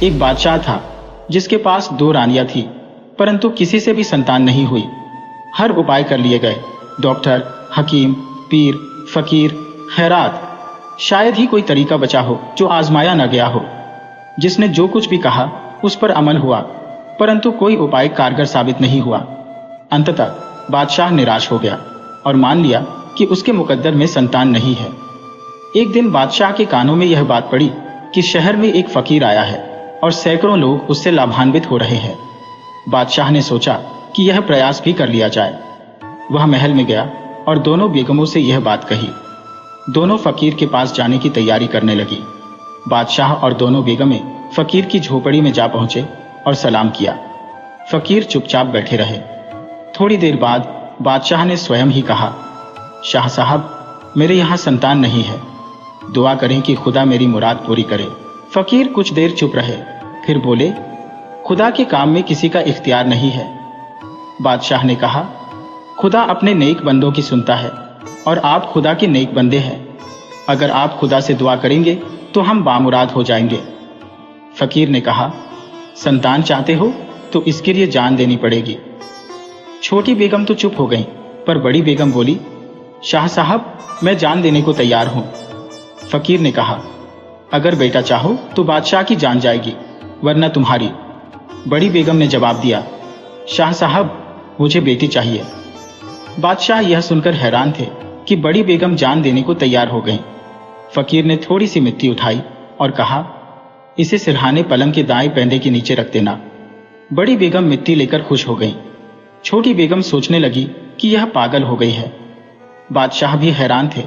एक बादशाह था जिसके पास 2 रानियां थी, परंतु किसी से भी संतान नहीं हुई। हर उपाय कर लिए गए, डॉक्टर, हकीम, पीर, फकीर, खैरात, शायद ही कोई तरीका बचा हो जो आजमाया न गया हो। जिसने जो कुछ भी कहा उस पर अमल हुआ, परंतु कोई उपाय कारगर साबित नहीं हुआ। अंततः बादशाह निराश हो गया और मान लिया कि उसके मुकद्दर में संतान नहीं है। एक दिन बादशाह के कानों में यह बात पड़ी कि शहर में एक फकीर आया है और सैकड़ों लोग उससे लाभान्वित हो रहे हैं। बादशाह ने सोचा कि यह प्रयास भी कर लिया जाए। वह महल में गया और दोनों बेगमों से यह बात कही। दोनों फकीर के पास जाने की तैयारी करने लगी। बादशाह और दोनों बेगमें फकीर की झोपड़ी में जा पहुंचे और सलाम किया। फकीर चुपचाप बैठे रहे। थोड़ी देर बाद बादशाह ने स्वयं ही कहा, शाह साहब, मेरे यहाँ संतान नहीं है, दुआ करें कि खुदा मेरी मुराद पूरी करे। फकीर कुछ देर चुप रहे, फिर बोले, खुदा के काम में किसी का इख्तियार नहीं है। बादशाह ने कहा, खुदा अपने नेक बंदों की सुनता है और आप खुदा के नेक बंदे हैं। अगर आप खुदा से दुआ करेंगे तो हम बामुराद हो जाएंगे। फकीर ने कहा, संतान चाहते हो तो इसके लिए जान देनी पड़ेगी। छोटी बेगम तो चुप हो गई, पर बड़ी बेगम बोली, शाह साहब, मैं जान देने को तैयार हूं। फकीर ने कहा, अगर बेटा चाहो तो बादशाह की जान जाएगी, वरना तुम्हारी। बड़ी बेगम ने जवाब दिया, शाह साहब, मुझे बेटी चाहिए। बादशाह यह सुनकर हैरान थे कि बड़ी बेगम जान देने को तैयार हो गई। फकीर ने थोड़ी सी मिट्टी उठाई और कहा, इसे सिरहाने पलंग के दाएं पैंदे के नीचे रख देना। बड़ी बेगम मिट्टी लेकर खुश हो गई। छोटी बेगम सोचने लगी कि यह पागल हो गई है। बादशाह भी हैरान थे,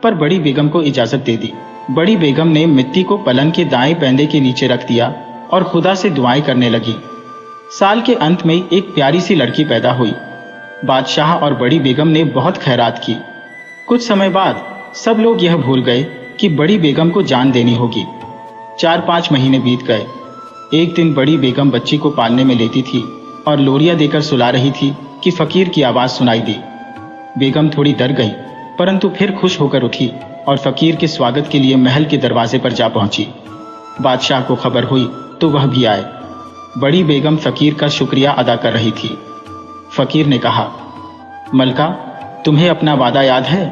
पर बड़ी बेगम को इजाजत दे दी। बड़ी बेगम ने मिट्टी को पलंग के दाएं पैंदे के नीचे रख दिया और खुदा से दुआएं करने लगी। साल के अंत में एक प्यारी सी लड़की पैदा हुई। बादशाह और बड़ी बेगम ने बहुत खैरात की। कुछ समय बाद सब लोग यह भूल गए कि बड़ी बेगम को जान देनी होगी। 4-5 महीने बीत गए। एक दिन बड़ी बेगम बच्ची को पालने में लेती थी और लोरिया देकर सुला रही थी कि फकीर की आवाज सुनाई दी। बेगम थोड़ी डर गई, परंतु फिर खुश होकर उठी और फकीर के स्वागत के लिए महल के दरवाजे पर जा पहुंची। बादशाह को खबर हुई तो वह भी आए। बड़ी बेगम फकीर का शुक्रिया अदा कर रही थी। फकीर ने कहा, मलका, तुम्हें अपना वादा याद है?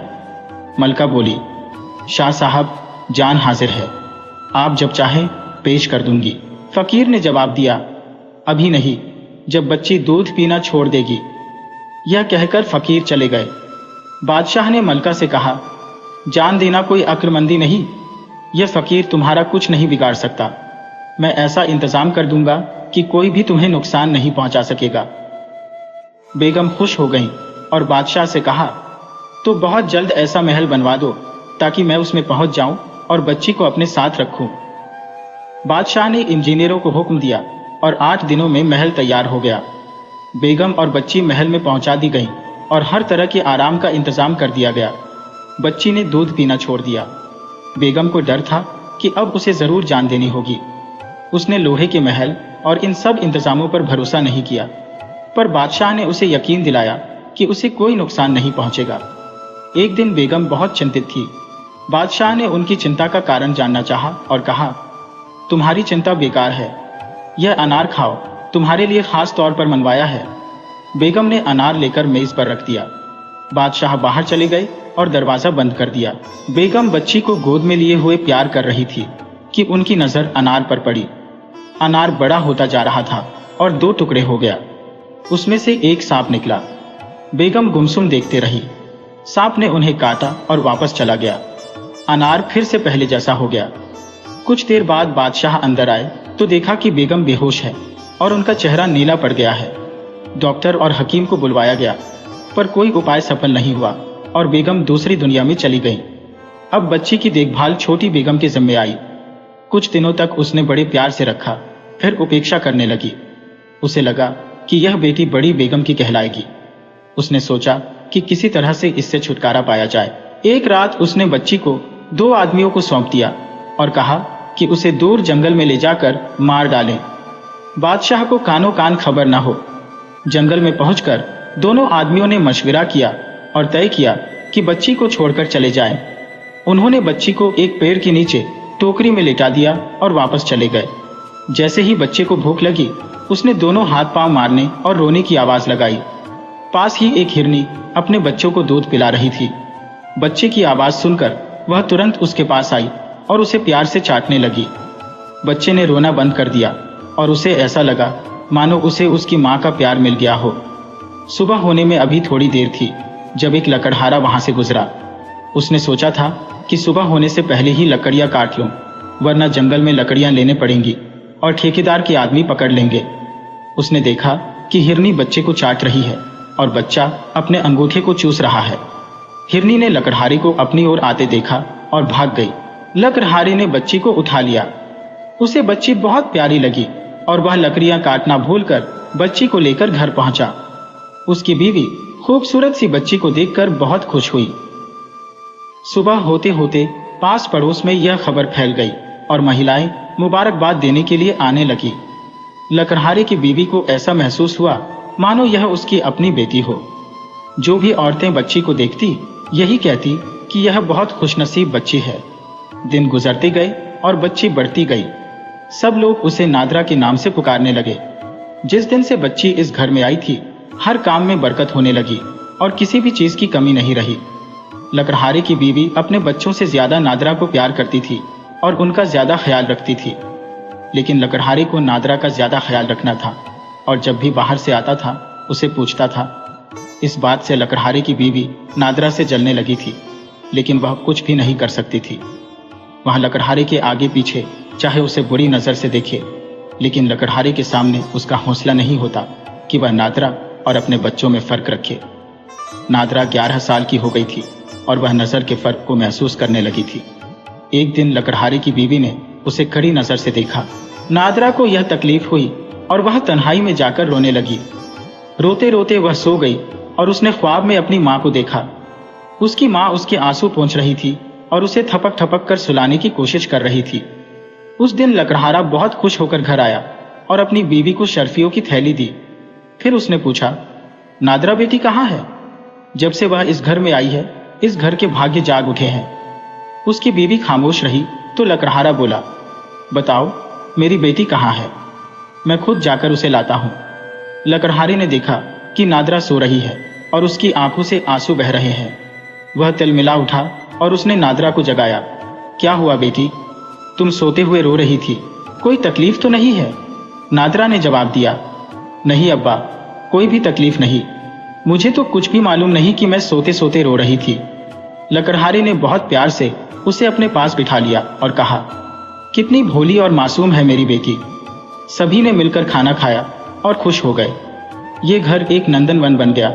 मलका बोली, शाह साहब, जान हाजिर है, आप जब चाहें पेश कर दूंगी। फकीर ने जवाब दिया, अभी नहीं, जब बच्ची दूध पीना छोड़ देगी। यह कहकर फकीर चले गए। बादशाह ने मलका से कहा, जान देना कोई अक्लमंदी नहीं, यह फकीर तुम्हारा कुछ नहीं बिगाड़ सकता। मैं ऐसा इंतजाम कर दूंगा कि कोई भी तुम्हें नुकसान नहीं पहुंचा सकेगा। बेगम खुश हो गईं और बादशाह से कहा, तो बहुत जल्द ऐसा महल बनवा दो ताकि मैं उसमें पहुंच जाऊं और बच्ची को अपने साथ रखूं। बादशाह ने इंजीनियरों को हुक्म दिया और 8 दिनों में महल तैयार हो गया। बेगम और बच्ची महल में पहुंचा दी गईं और हर तरह के आराम का इंतजाम कर दिया गया। बच्ची ने दूध पीना छोड़ दिया। बेगम को डर था कि अब उसे जरूर जान देनी होगी। उसने लोहे के महल और इन सब इंतजामों पर भरोसा नहीं किया, पर बादशाह ने उसे यकीन दिलाया कि उसे कोई नुकसान नहीं पहुंचेगा। एक दिन बेगम बहुत चिंतित थी। बादशाह ने उनकी चिंता का कारण जानना चाहा और कहा, तुम्हारी चिंता बेकार है, यह अनार खाओ, तुम्हारे लिए खास तौर पर मनवाया है। बेगम ने अनार लेकर मेज पर रख दिया। बादशाह बाहर चले गए और दरवाजा बंद कर दिया। बेगम बच्ची को गोद में लिए हुए प्यार कर रही थी कि उनकी नजर अनार पर पड़ी। अनार बड़ा होता जा रहा था और 2 टुकड़े हो गया। उसमें से एक सांप निकला। बेगम गुमसुम देखते रही। सांप ने उन्हें काटा और वापस चला गया। अनार फिर से पहले जैसा हो गया। कुछ देर बाद बादशाह अंदर आए तो देखा कि बेगम बेहोश है और उनका चेहरा नीला पड़ गया है। डॉक्टर और हकीम को बुलवाया गया, पर कोई उपाय सफल नहीं हुआ और बेगम दूसरी दुनिया में चली गई। अब बच्ची की देखभाल छोटी बेगम के जिम्मे आई। कुछ दिनों तक उसने बड़े प्यार से रखा, फिर उपेक्षा करने लगी। उसे लगा कि यह बेटी बड़ी बेगम की कहलाएगी। उसने सोचा कि किसी तरह से इससे छुटकारा पाया जाए। एक रात उसने बच्ची को 2 आदमियों को सौंप दिया और कहा कि उसे दूर जंगल में ले जाकर मार डालें। बादशाह को कानों कान खबर न हो। जंगल में पहुंचकर दोनों आदमियों ने मशविरा किया और तय किया कि बच्ची को छोड़कर चले जाएं। उन्होंने बच्ची को एक पेड़ के नीचे टोकरी में लेटा दिया और वापस चले गए। जैसे ही बच्चे को भूख लगी, उसने दोनों हाथ पांव मारने और रोने की आवाज लगाई। पास ही एक हिरनी अपने बच्चों को दूध पिला रही थी। बच्चे की आवाज सुनकर वह तुरंत उसके पास आई और उसे प्यार से चाटने लगी। बच्चे ने रोना बंद कर दिया और उसे ऐसा लगा मानो उसे उसकी माँ का प्यार मिल गया हो। सुबह होने में अभी थोड़ी देर थी जब एक लकड़हारा वहां से गुजरा। उसने सोचा था कि सुबह होने से पहले ही लकड़ियां काट लूं, वरना जंगल में लकड़ियां लेने पड़ेंगी और ठेकेदार के आदमी पकड़ लेंगे। उसने देखा कि हिरनी बच्चे को चाट रही है और बच्चा अपने अंगूठे को चूस रहा है। हिरनी ने लकड़हारे को अपनी ओर आते देखा और भाग गई। लकड़हारे ने बच्ची को उठा लिया। उसे बच्ची बहुत प्यारी लगी और वह लकड़ियां काटना भूलकर बच्ची को लेकर घर पहुंचा। उसकी बीवी खूबसूरत सी बच्ची को देखकर बहुत खुश हुई। सुबह होते होते पास पड़ोस में यह खबर फैल गई और महिलाएं मुबारकबाद देने के लिए आने लगी। लकड़हारे की बीवी को ऐसा महसूस हुआ मानो यह उसकी अपनी बेटी हो। जो भी औरतें बच्ची को देखती यही कहती कि यह बहुत खुशनसीब बच्ची है। दिन गुजरते गए और बच्ची बढ़ती गई। सब लोग उसे नादरा के नाम से पुकारने लगे। जिस दिन से बच्ची इस घर में आई थी, हर काम में बरकत होने लगी और किसी भी चीज की कमी नहीं रही। लकड़हारे की बीवी अपने बच्चों से ज्यादा नादरा को प्यार करती थी और उनका ज्यादा ख्याल रखती थी। लेकिन लकड़हारे को नादरा का ज्यादा ख्याल रखना था और जब भी बाहर से आता था उसे पूछता था। इस बात से लकड़हारे की बीवी नादरा से जलने लगी थी, लेकिन वह कुछ भी नहीं कर सकती थी। वह लकड़हारे के आगे पीछे चाहे उसे बुरी नजर से देखे, लेकिन लकड़हारे के सामने उसका हौसला नहीं होता कि वह नादरा और अपने बच्चों में फर्क रखे। नादरा 11 साल की हो गई थी और वह नजर के फर्क को महसूस करने लगी थी। एक दिन लकड़हारे की बीवी ने उसे कड़ी नजर से देखा। नादरा को यह तकलीफ हुई और वह तन्हाई में जाकर रोने लगी। रोते रोते वह सो गई और उसने ख्वाब में अपनी माँ को देखा। उसकी माँ उसके आंसू पोंछ रही थी और उसे थपक थपक कर सुलाने की कोशिश कर रही थी। उस दिन लकड़हारा बहुत खुश होकर घर आया और अपनी बीवी को शर्फियों की थैली दी। फिर उसने पूछा, नादरा बेटी कहाँ है? जब से वह इस घर में आई है, इस घर के भाग्य जाग उठे हैं। उसकी बीवी खामोश रही तो लकड़हारा बोला, बताओ मेरी बेटी कहाँ है? मैं खुद जाकर उसे लाता हूँ। लकड़हारे ने देखा कि नादरा सो रही है और उसकी आंखों से आंसू बह रहे हैं। वह तिलमिला उठा और उसने नादरा को जगाया। क्या हुआ बेटी, तुम सोते हुए रो रही थी, कोई तकलीफ तो नहीं है? नादरा ने जवाब दिया, नहीं अब्बा, कोई भी तकलीफ नहीं। मुझे तो कुछ भी मालूम नहीं कि मैं सोते सोते रो रही थी। लकड़हारे ने बहुत प्यार से उसे अपने पास बिठा लिया और कहा, कितनी भोली और मासूम है मेरी बेटी। सभी ने मिलकर खाना खाया और खुश हो गए। ये घर एक नंदनवन बन गया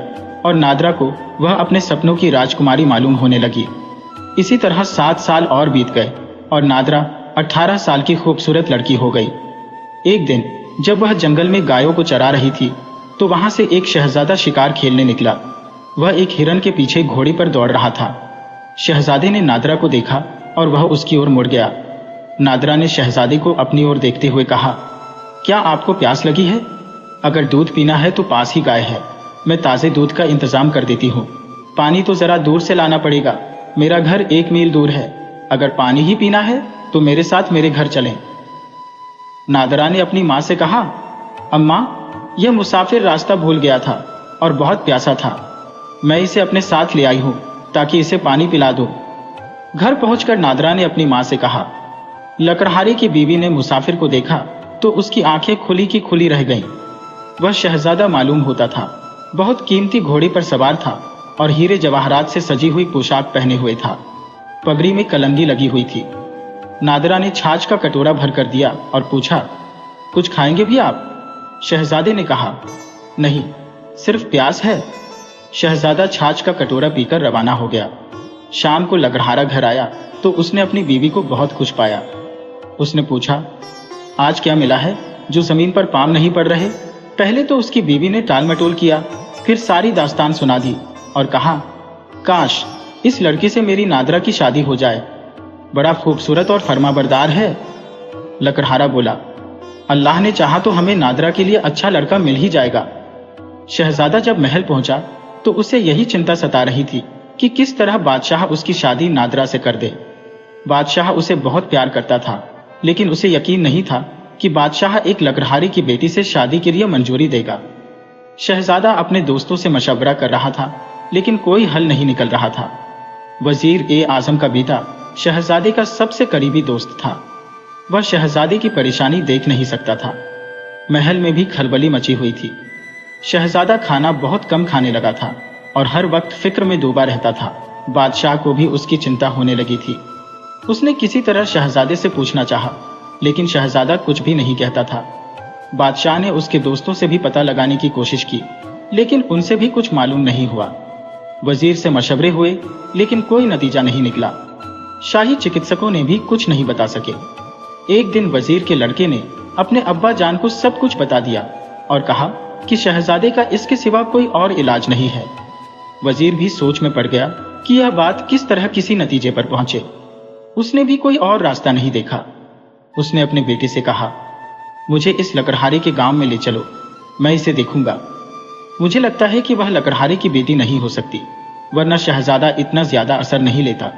और नादरा को वह अपने सपनों की राजकुमारी मालूम होने लगी। इसी तरह 7 साल और बीत गए और नादरा 18 साल की खूबसूरत लड़की हो गई। एक दिन जब वह जंगल में गायों को चरा रही थी तो वहां से एक शहजादा शिकार खेलने निकला। वह एक हिरन के पीछे घोड़े पर दौड़ रहा था। शहजादे ने नादरा को देखा और वह उसकी ओर मुड़ गया। नादरा ने शहजादे को अपनी ओर देखते हुए कहा, क्या आपको प्यास लगी है? अगर दूध पीना है तो पास ही गाय है, मैं ताजे दूध का इंतजाम कर देती हूँ। पानी तो जरा दूर से लाना पड़ेगा, मेरा घर 1 मील दूर है। अगर पानी ही पीना है तो मेरे साथ मेरे घर चलें। नादरा ने अपनी माँ से कहा, अम्मा, यह मुसाफिर रास्ता भूल गया था और बहुत प्यासा था। मैं इसे अपने साथ ले आई हूँ ताकि इसे पानी पिला दो। घर पहुंचकर नादरा ने अपनी माँ से कहा। लकड़हारे की बीवी ने मुसाफिर को देखा तो उसकी आंखें खुली की खुली रह गईं। वह शहजादा मालूम होता था, बहुत कीमती घोड़े पर सवार था और हीरे जवाहरात से सजी हुई पोशाक पहने हुए था। पगड़ी में कलंगी लगी हुई थी। नादरा ने छाछ का कटोरा भर कर दिया और पूछा, कुछ खाएंगे भी आप? शहजादे ने कहा, नहीं, सिर्फ प्यास है। शहजादा छाछ का कटोरा पीकर रवाना हो गया। शाम को लकड़हारा घर आया तो उसने अपनी बीवी को बहुत खुश पाया। उसने पूछा, आज क्या मिला है जो जमीन पर पाँव नहीं पड़ रहे? पहले तो उसकी बीवी ने टाल मटोल किया, फिर सारी दास्तान सुना दी और कहा, काश इस लड़की से मेरी नादरा की शादी हो जाए, बड़ा खूबसूरत और फरमाबरदार है। लकड़हारा बोला, अल्लाह ने चाहा तो हमें नादरा के लिए अच्छा लड़का मिल ही जाएगा। शहजादा जब महल पहुंचा तो उसे यही चिंता सता रही थी कि किस तरह बादशाह उसकी शादी नादरा से कर दे। बादशाह उसे बहुत प्यार करता था, लेकिन उसे यकीन नहीं था कि बादशाह एक लकड़हारे की बेटी से शादी के लिए मंजूरी देगा। शहजादा अपने दोस्तों से मशवरा कर रहा था, लेकिन कोई हल नहीं निकल रहा था। वजीर ए आजम का बेटा शहजादे का सबसे करीबी दोस्त था। वह शहजादे की परेशानी देख नहीं सकता था। महल में भी खलबली मची हुई थी। शहजादा खाना बहुत कम खाने लगा था और हर वक्त फिक्र में डूबा रहता था। बादशाह को भी उसकी चिंता होने लगी थी। उसने किसी तरह शहजादे से पूछना चाहा, लेकिन शहजादा कुछ भी नहीं कहता था। बादशाह ने उसके दोस्तों से भी पता लगाने की कोशिश की, लेकिन उनसे भी कुछ मालूम नहीं हुआ। वजीर से मशवरे हुए, लेकिन कोई नतीजा नहीं निकला। शाही चिकित्सकों ने भी कुछ नहीं बता सके। एक दिन वजीर के लड़के ने अपने अब्बा जान को सब कुछ बता दिया और कहा कि शहजादे का इसके सिवा कोई और इलाज नहीं है। वजीर भी सोच में पड़ गया कि यह बात किस तरह किसी नतीजे पर पहुंचे। उसने भी कोई और रास्ता नहीं देखा। उसने अपने बेटे से कहा, मुझे इस लकड़हारे के गांव में ले चलो, मैं इसे देखूंगा। मुझे लगता है कि वह लकड़हारे की बेटी नहीं हो सकती, वरना शहजादा इतना ज्यादा असर नहीं लेता।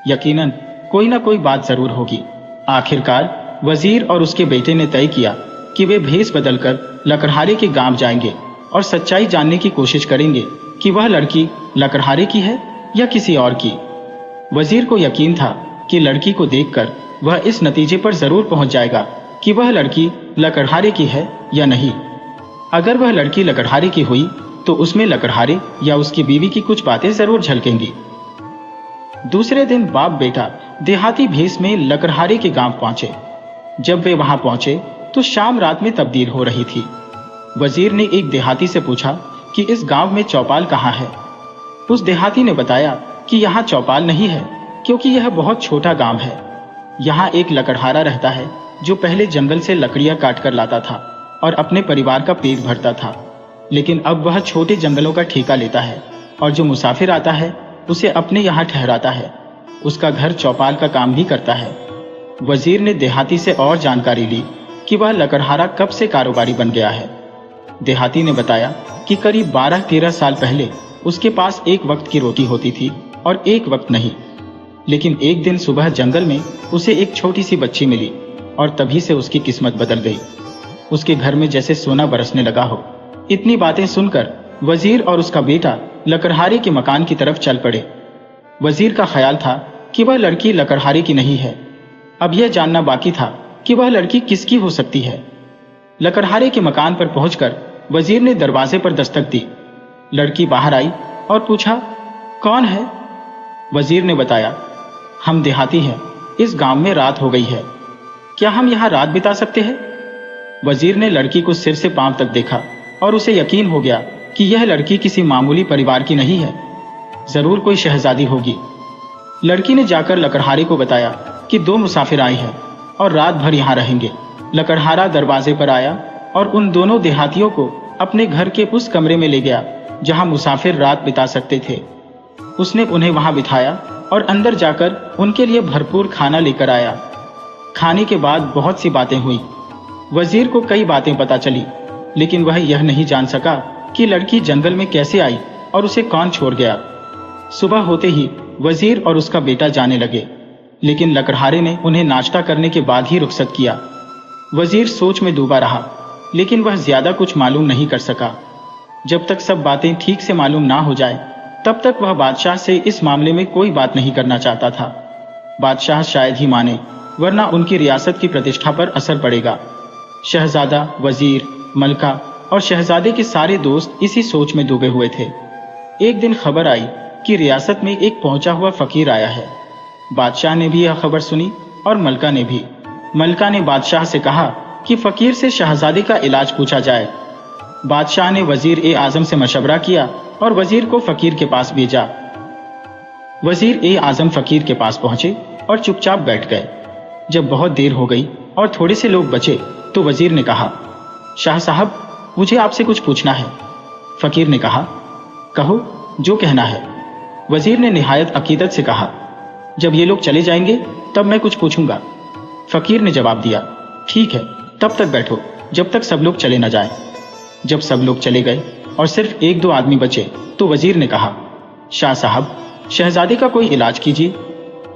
यकीनन कोई ना कोई बात जरूर होगी। आखिरकार वजीर और उसके बेटे ने तय किया कि वे भेष बदलकर लकड़हारे के गांव जाएंगे और सच्चाई जानने की कोशिश करेंगे कि वह लड़की लकड़हारे की है या किसी और की। वजीर को यकीन था कि लड़की को देखकर वह इस नतीजे पर जरूर पहुंच जाएगा कि वह लड़की लकड़हारे की है या नहीं। अगर वह लड़की लकड़हारे की हुई तो उसमें लकड़हारे या उसकी बीवी की कुछ बातें जरूर झलकेंगी। दूसरे दिन बाप बेटा देहाती भेष में लकड़हारे के गांव पहुंचे। जब वे वहां पहुंचे तो शाम रात में तब्दील हो रही थी। वजीर ने एक देहाती से पूछा कि इस गांव में चौपाल कहाँ है। उस देहाती ने बताया कि यहाँ चौपाल नहीं है, क्योंकि यह बहुत छोटा गांव है। यहाँ एक लकड़हारा रहता है जो पहले जंगल से लकड़ियां काट कर लाता था और अपने परिवार का पेट भरता था, लेकिन अब वह छोटे जंगलों का ठेका लेता है और जो मुसाफिर आता है उसे अपने यहाँ ठहराता है। उसका घर चौपाल का काम भी करता है। वजीर ने देहाती से और जानकारी ली कि वह लकड़हारा कब से कारोबारी बन गया है। देहाती ने बताया कि करीब 12-13 साल पहले उसके पास एक वक्त की रोटी होती थी और एक वक्त नहीं, लेकिन एक दिन सुबह जंगल में उसे एक छोटी सी बच्ची मिली और तभी से उसकी किस्मत बदल गई। उसके घर में जैसे सोना बरसने लगा हो। इतनी बातें सुनकर वजीर और उसका बेटा लकड़हारे के मकान की तरफ चल पड़े। वजीर का ख्याल था कि वह लड़की लकड़हारे की नहीं है। अब यह जानना बाकी था कि वह लड़की किसकी हो सकती है। लकड़हारे के मकान पर पहुंचकर वजीर ने दरवाजे पर दस्तक दी। लड़की बाहर आई और पूछा, कौन है? वजीर ने बताया, हम देहाती हैं, इस गांव में रात हो गई है, क्या हम यहाँ रात बिता सकते हैं? वजीर ने लड़की को सिर से पांव तक देखा और उसे यकीन हो गया कि यह लड़की किसी मामूली परिवार की नहीं है, जरूर कोई शहजादी होगी। लड़की ने जाकर लकड़हारे को बताया कि 2 मुसाफिर आए हैं और रात भर यहाँ रहेंगे। लकड़हारा दरवाजे पर आया और उन दोनों देहातियों को अपने घर के उस कमरे में ले गया जहाँ मुसाफिर रात बिता सकते थे। उसने उन्हें वहां बिठाया और अंदर जाकर उनके लिए भरपूर खाना लेकर आया। खाने के बाद बहुत सी बातें हुई। वजीर को कई बातें पता चली, लेकिन वह यह नहीं जान सका कि लड़की जंगल में कैसे आई और उसे कौन छोड़ गया। सुबह होते ही वजीर और उसका बेटा जाने लगे, लेकिन लकड़हारे ने उन्हें नाश्ता करने के बाद ही रुखसत किया। वजीर सोच में डूबा रहा, लेकिन वह ज्यादा कुछ मालूम नहीं कर सका। जब तक सब बातें ठीक से मालूम ना हो जाए, तब तक वह बादशाह से इस मामले में कोई बात नहीं करना चाहता था। बादशाह शायद ही माने, वरना उनकी रियासत की प्रतिष्ठा पर असर पड़ेगा। शहजादा, वजीर, मलका और शहजादे के सारे दोस्त इसी सोच में डूबे हुए थे। एक दिन खबर आई कि रियासत में एक पहुंचा हुआ फकीर आया है। बादशाह ने भी यह खबर सुनी और मलका ने भी। मलका ने बादशाह से कहा कि फकीर से शहजादे का इलाज पूछा जाए। बादशाह ने वजीर ए आजम से मशवरा किया और वजीर को फकीर के पास भेजा। वजीर ए आजम फकीर के पास पहुंचे और चुपचाप बैठ गए। जब बहुत देर हो गई और थोड़े से लोग बचे तो वजीर ने कहा, शाह साहब, मुझे आपसे कुछ पूछना है। फकीर ने कहा, कहो, जो कहना है। वजीर ने निहायत अकीदत से कहा, जब ये लोग चले जाएंगे तब मैं कुछ पूछूंगा। फकीर ने जवाब दिया, ठीक है, तब तक बैठो जब तक सब लोग चले न जाएं। जब सब लोग चले गए और सिर्फ 1-2 आदमी बचे तो वजीर ने कहा, शाह साहब, शहजादे का कोई इलाज कीजिए,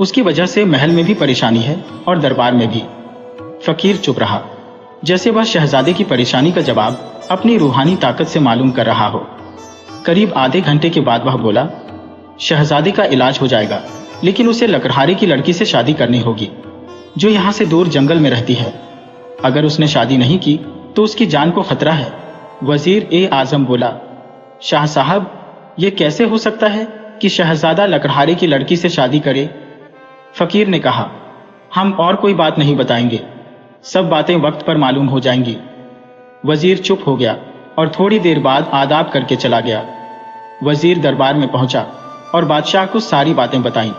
उसकी वजह से महल में भी परेशानी है और दरबार में भी। फकीर चुप रहा। जैसे वह शहजादे की परेशानी का जवाब अपनी रूहानी ताकत से मालूम कर रहा हो। करीब आधे घंटे के बाद वह बोला, शहजादे का इलाज हो जाएगा, लेकिन उसे लकड़हारे की लड़की से शादी करनी होगी जो यहाँ से दूर जंगल में रहती है। अगर उसने शादी नहीं की तो उसकी जान को खतरा है। वजीर ए आजम बोला, शाह साहब, ये कैसे हो सकता है कि शहजादा लकड़हारे की लड़की से शादी करे? फकीर ने कहा, हम और कोई बात नहीं बताएंगे, सब बातें वक्त पर मालूम हो जाएंगी। वजीर चुप हो गया और थोड़ी देर बाद आदाब करके चला गया। वजीर दरबार में पहुंचा और बादशाह को सारी बातें बताईं।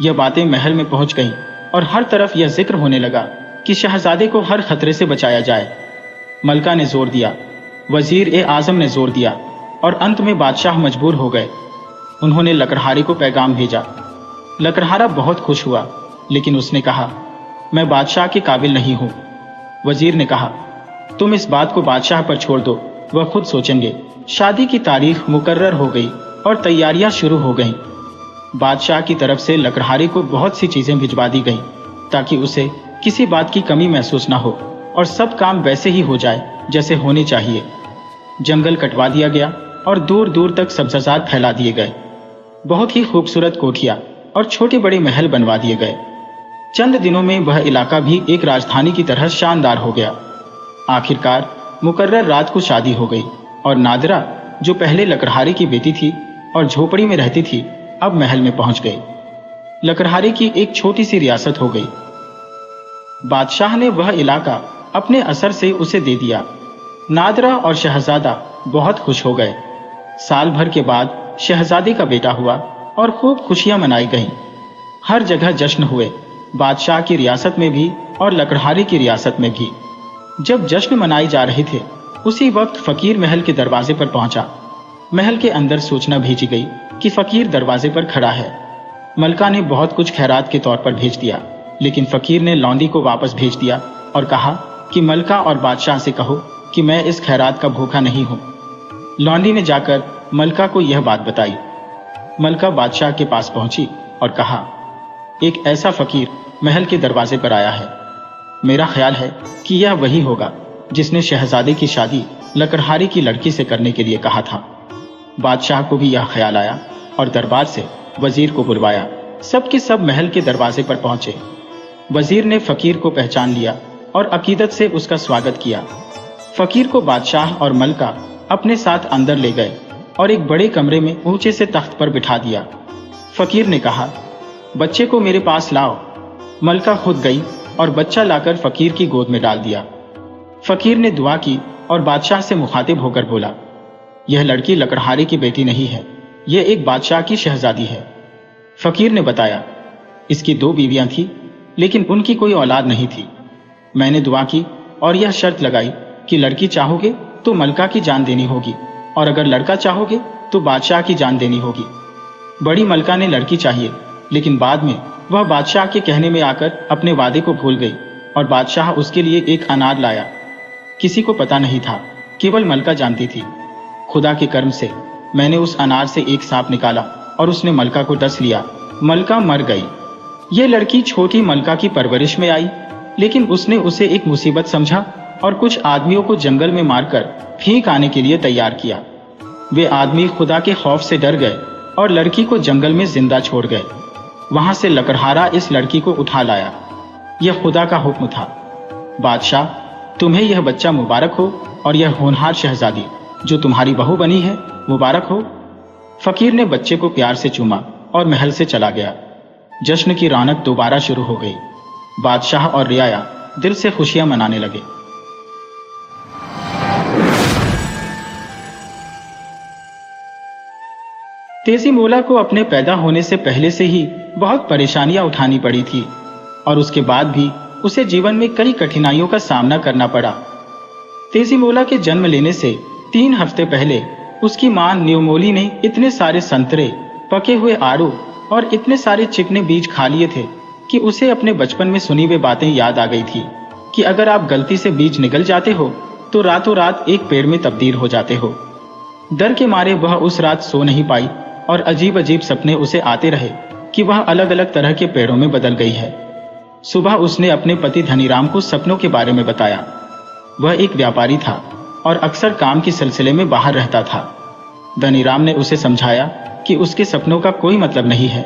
यह बातें महल में पहुंच गईं और हर तरफ यह जिक्र होने लगा कि शहजादे को हर खतरे से बचाया जाए। मलका ने जोर दिया, वजीर ए आजम ने जोर दिया और अंत में बादशाह मजबूर हो गए। उन्होंने लकड़हारे को पैगाम भेजा। लकड़हारा बहुत खुश हुआ, लेकिन उसने कहा, मैं बादशाह के काबिल नहीं हूं। वजीर ने कहा, तुम इस बात को बादशाह पर छोड़ दो, वह खुद सोचेंगे। शादी की तारीख मुकर्रर हो गई और तैयारियां शुरू हो गईं। बादशाह की तरफ से लकड़हारे को बहुत सी चीजें भिजवा दी गईं ताकि उसे किसी बात की कमी महसूस न हो और सब काम वैसे ही हो जाए जैसे होने चाहिए। जंगल कटवा दिया गया और दूर दूर तक सब्जाजात फैला दिए गए। बहुत ही खूबसूरत कोठियां और छोटे बड़े महल बनवा दिए गए। चंद दिनों में वह इलाका भी एक राजधानी की तरह शानदार हो गया। आखिरकार मुकर्रर रात को शादी हो गई और नादिरा, जो पहले लकड़हारे की बेटी थी और झोपड़ी में रहती थी, अब महल में पहुंच गई। लकड़हारे की एक छोटी सी रियासत हो गई। बादशाह ने वह इलाका अपने असर से उसे दे दिया। नादिरा और शहजादा बहुत खुश हो गए। साल भर के बाद शहजादे का बेटा हुआ और खूब खुशियां मनाई गईं। हर जगह जश्न हुए, बादशाह की रियासत में भी और लकड़हारे की रियासत में भी। जब जश्न मनाए जा रहे थे, उसी वक्त फकीर महल के दरवाजे पर पहुंचा। महल के अंदर सूचना भेजी गई कि फकीर दरवाजे पर खड़ा है। मलका ने बहुत कुछ खैरात के तौर पर भेज दिया, लेकिन फकीर ने लौंडी को वापस भेज दिया और कहा कि मलका और बादशाह से कहो कि मैं इस खैरात का भूखा नहीं हूं। लौंडी ने जाकर मलका को यह बात बताई। मलका बादशाह के पास पहुंची और कहा, एक ऐसा फकीर महल के दरवाजे पर आया है। मेरा ख्याल है कि यह वही होगा जिसने शहजादे की शादी लकड़हारे की लड़की से करने के लिए कहा था। बादशाह को भी यह ख्याल आया और दरबार से वजीर को बुलवाया। सब के सब महल के दरवाजे पर पहुंचे। वजीर ने फकीर को पहचान लिया और अकीदत से उसका स्वागत किया। फकीर को बादशाह और मलका अपने साथ अंदर ले गए और एक बड़े कमरे में ऊंचे से तख्त पर बिठा दिया। फकीर ने कहा, बच्चे को मेरे पास लाओ। मलका खुद गई और बच्चा लाकर फकीर की गोद में डाल दिया। फकीर ने दुआ की और बादशाह से मुखातिब होकर बोला, यह लड़की लकड़हारे की बेटी नहीं है, यह एक बादशाह की शहजादी है। फकीर ने बताया, इसकी 2 बीवियां थी, लेकिन उनकी कोई औलाद नहीं थी। मैंने दुआ की और यह शर्त लगाई कि लड़की चाहोगे तो मलका की जान देनी होगी और अगर लड़का चाहोगे तो बादशाह की जान देनी होगी। बड़ी मलका ने लड़की चाहिए, लेकिन बाद में वह बादशाह के कहने में आकर अपने वादे को भूल गई और बादशाह उसके लिए एक अनार लाया। किसी को पता नहीं था, केवल मलका जानती थी। खुदा के कर्म से मैंने उस अनार से एक सांप निकाला और उसने मलका को डस लिया। मलका मर गई। ये लड़की छोटी मलका की परवरिश में आई, लेकिन उसने उसे एक मुसीबत समझा और कुछ आदमियों को जंगल में मारकर भीख आने के लिए तैयार किया। वे आदमी खुदा के खौफ से डर गए और लड़की को जंगल में जिंदा छोड़ गए। वहां से लकड़हारा इस लड़की को उठा लाया। यह खुदा का हुक्म था। बादशाह, तुम्हें यह बच्चा मुबारक हो और यह होनहार शहजादी जो तुम्हारी बहू बनी है मुबारक हो। फकीर ने बच्चे को प्यार से चूमा और महल से चला गया। जश्न की रौनक दोबारा शुरू हो गई। बादशाह और रियाया दिल से खुशियां मनाने लगे। तेजी मोला को अपने पैदा होने से पहले से ही बहुत परेशानियां उठानी पड़ी थी और उसके बाद भी उसे जीवन में कई कठिनाइयों का सामना करना पड़ा। तेजी मोला के जन्म लेने से 3 हफ्ते पहले उसकी मां न्यूमोली ने इतने सारे संतरे, पके हुए आड़ू और इतने सारे चिकने बीज खा लिए थे कि उसे अपने बचपन में सुनी हुई बातें याद आ गई थी कि अगर आप गलती से बीज निगल जाते हो तो रातों रात एक पेड़ में तब्दील हो जाते हो। डर के मारे वह उस रात सो नहीं पाई और अजीब अजीब सपने उसे आते रहे कि वह अलग अलग तरह के पेड़ों में बदल गई है। सुबह उसने अपने पति धनीराम को सपनों के बारे में बताया। वह एक व्यापारी था और अक्सर काम के सिलसिले में बाहर रहता था। धनीराम ने उसे समझाया कि उसके सपनों का कोई मतलब नहीं है।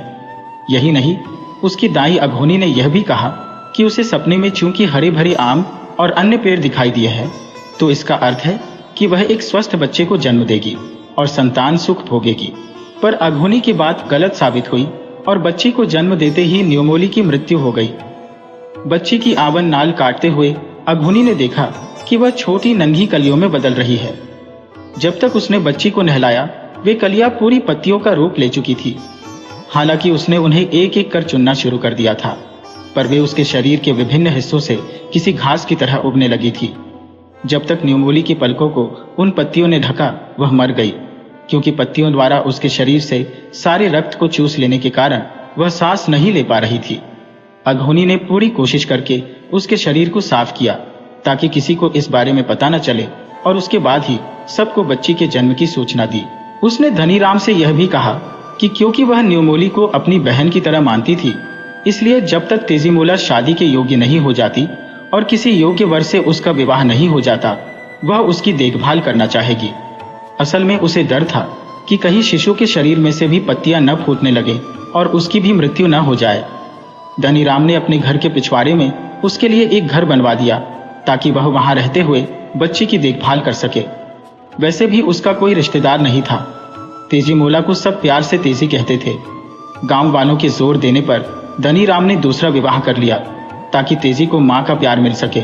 यही नहीं, उसकी दाई अघोनी ने यह भी कहा कि उसे सपने में चूंकि हरे भरे आम और अन्य पेड़ दिखाई दिए हैं, तो इसका अर्थ है कि वह एक स्वस्थ बच्चे को जन्म देगी और संतान सुख भोगेगी। पर अघोनी की बात गलत साबित हुई और बच्ची को जन्म देते ही न्योमोली की मृत्यु हो गई। बच्ची की आवन नाल काटते हुए अघोनी ने देखा कि वह छोटी नन्ही कलियों में बदल रही है। जब तक उसने बच्ची को नहलाया, वे कलियां पूरी पत्तियों का रूप ले चुकी थी। हालांकि उसने उन्हें एक एक कर चुनना शुरू कर दिया था, पर वे उसके शरीर के विभिन्न हिस्सों से किसी घास की तरह उगने लगी थी। जब तक न्योमोली की पलकों को उन पत्तियों ने ढका, वह मर गई, क्योंकि पत्तियों द्वारा उसके शरीर से सारे रक्त को चूस लेने के कारण वह सांस नहीं ले पा रही थी। अघोनी ने पूरी कोशिश करके उसके शरीर को साफ किया ताकि किसी को इस बारे में पता न चले, और उसके बाद ही सबको बच्ची के जन्म की सूचना दी। उसने धनीराम से यह भी कहा कि क्योंकि वह न्योमोली को अपनी बहन की तरह मानती थी, इसलिए जब तक तेजीमोला शादी के योग्य नहीं हो जाती और किसी योग्य वर से उसका विवाह नहीं हो जाता, वह उसकी देखभाल करना चाहेगी। असल में उसे डर था कि कहीं शिशु के शरीर में से भी पत्तियां न फूटने लगे और उसकी भी मृत्यु न हो जाए। धनीराम ने अपने घर के पिछवाड़े में उसके लिए एक घर बनवा दिया ताकि वह वहां रहते हुए बच्ची की देखभाल कर सके। वैसे भी उसका कोई रिश्तेदार नहीं था। तेजीमोला को सब प्यार से तेजी कहते थे। गांव वालों के जोर देने पर धनीराम ने दूसरा विवाह कर लिया ताकि तेजी को मां का प्यार मिल सके।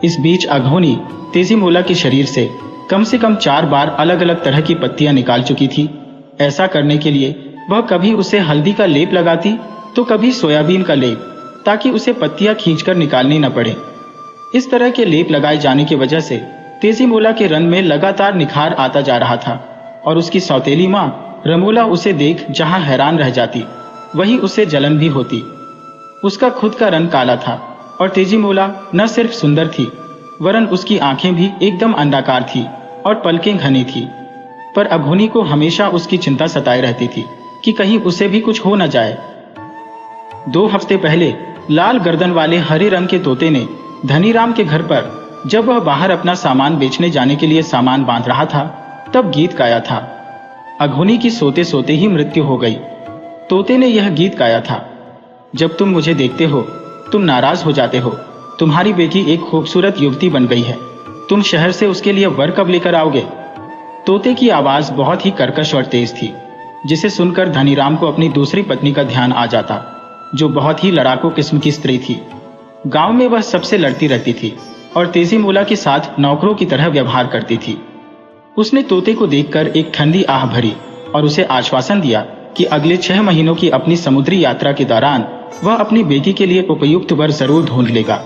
इस बीच अघोनी तेजीमोला के शरीर से कम 4 बार अलग अलग तरह की पत्तियां निकाल चुकी थी। ऐसा करने के लिए वह कभी उसे हल्दी का लेप लगाती तो कभी सोयाबीन का लेप, ताकि उसे पत्तियां खींचकर निकालनी न पड़े। इस तरह के लेप लगाए जाने की वजह से तेजीमोला के रंग में लगातार निखार आता जा रहा था और उसकी सौतेली मां रमोला उसे देख जहां हैरान रह जाती, वहीं उसे जलन भी होती। उसका खुद का रंग काला था और तेजीमोला न सिर्फ सुंदर थी, वरन उसकी आंखें भी एकदम अंडाकार थी और पलकें घनी थी। पर अघोनी को हमेशा उसकी चिंता सताए रहती थी कि कहीं उसे भी कुछ हो न जाए। 2 हफ्ते पहले लाल गर्दन वाले हरे रंग के तोते ने धनीराम के घर पर, जब वह बाहर अपना सामान बेचने जाने के लिए सामान बांध रहा था, तब गीत गाया था। अघोनी की सोते सोते ही मृत्यु हो गई। तोते ने यह गीत गाया था, जब तुम मुझे देखते हो तुम नाराज हो जाते हो। तुम्हारी बेटी एक खूबसूरत युवती बन गई है, तुम शहर से उसके लिए वर कब लेकर आओगे। तोते की आवाज बहुत ही कर्कश और तेज थी, जिसे सुनकर धनीराम को अपनी दूसरी पत्नी का ध्यान आ जाता, जो बहुत ही लड़ाकू किस्म की स्त्री थी। गांव में वह सबसे लड़ती रहती थी और तेजीमोला के साथ नौकरों की तरह व्यवहार करती थी। उसने तोते को देखकर एक ठंडी आह भरी और उसे आश्वासन दिया कि अगले 6 महीनों की अपनी समुद्री यात्रा के दौरान वह अपनी बेटी के लिए उपयुक्त वर जरूर ढूंढ लेगा।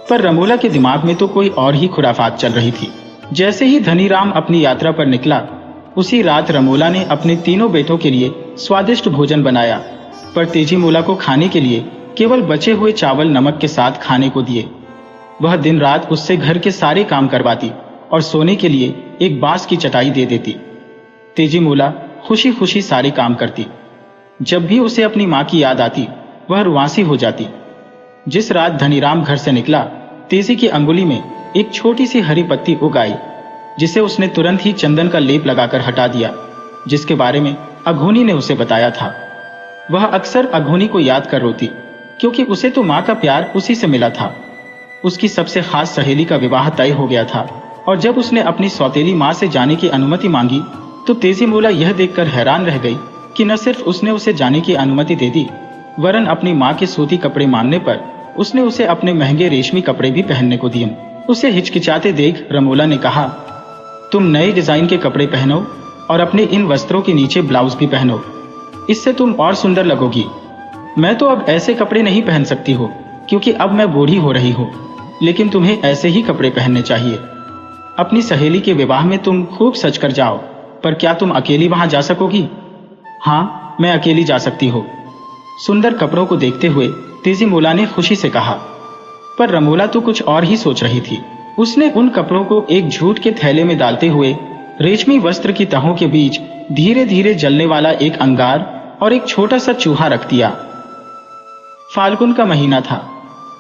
पर रमोला के दिमाग में तो कोई और ही खुराफात चल रही थी। जैसे ही धनीराम अपनी यात्रा पर निकला, उसी रात रमोला ने अपने तीनों बेटों के लिए स्वादिष्ट भोजन बनाया, पर तेजीमोला को खाने के लिए केवल बचे हुए चावल नमक के साथ खाने को दिए। वह दिन रात उससे घर के सारे काम करवाती और सोने के लिए एक बांस की चटाई दे देती। तेजीमोला खुशी खुशी सारे काम करती। जब भी उसे अपनी मां की याद आती, वह रुआंसी हो जाती। जिस रात धनीराम घर से निकला, तेजी की अंगुली में एक छोटी सी हरी पत्ती उग आई, जिसे उसने तुरंत ही चंदन का लेप लगाकर हटा दिया, जिसके बारे में अघोनी ने उसे बताया था। वह अक्सर अघोनी को याद कर रोती, क्योंकि उसे तो मां का प्यार उसी से मिला था। उसकी सबसे खास सहेली का विवाह तय हो गया था, और जब उसने अपनी सौतेली मां से जाने की अनुमति मांगी, तो तेजीमोला यह देखकर हैरान रह गई कि न सिर्फ उसने उसे जाने की अनुमति दे दी, वरन अपनी मां के सूती कपड़े मांगने पर उसने उसे अपने महंगे रेशमी कपड़े भी पहनने को दिए। उसे हिचकिचाते देख रमोला ने कहा, तुम नए डिजाइन के कपड़े पहनो और अपने इन वस्त्रों के नीचे ब्लाउज भी पहनो, इससे तुम और सुंदर लगोगी। मैं तो अब ऐसे कपड़े नहीं पहन सकती हो, क्योंकि अब मैं बूढ़ी हो रही हूँ, लेकिन तुम्हें ऐसे ही कपड़े पहनने चाहिए। अपनी सहेली के विवाह में तुम खूब सज कर जाओ, पर क्या तुम अकेली वहां जा सकोगी? हाँ, मैं अकेली जा सकती हूँ, सुंदर कपड़ों को देखते हुए तेजीमोला ने खुशी से कहा। पर रमोला तो कुछ और ही सोच रही थी। उसने उन कपड़ों को एक झूठ के थैले में डालते हुए रेशमी वस्त्र की तहों के बीच धीरे धीरे जलने वाला एक अंगार और एक छोटा सा चूहा रख दिया। फाल्गुन का महीना था,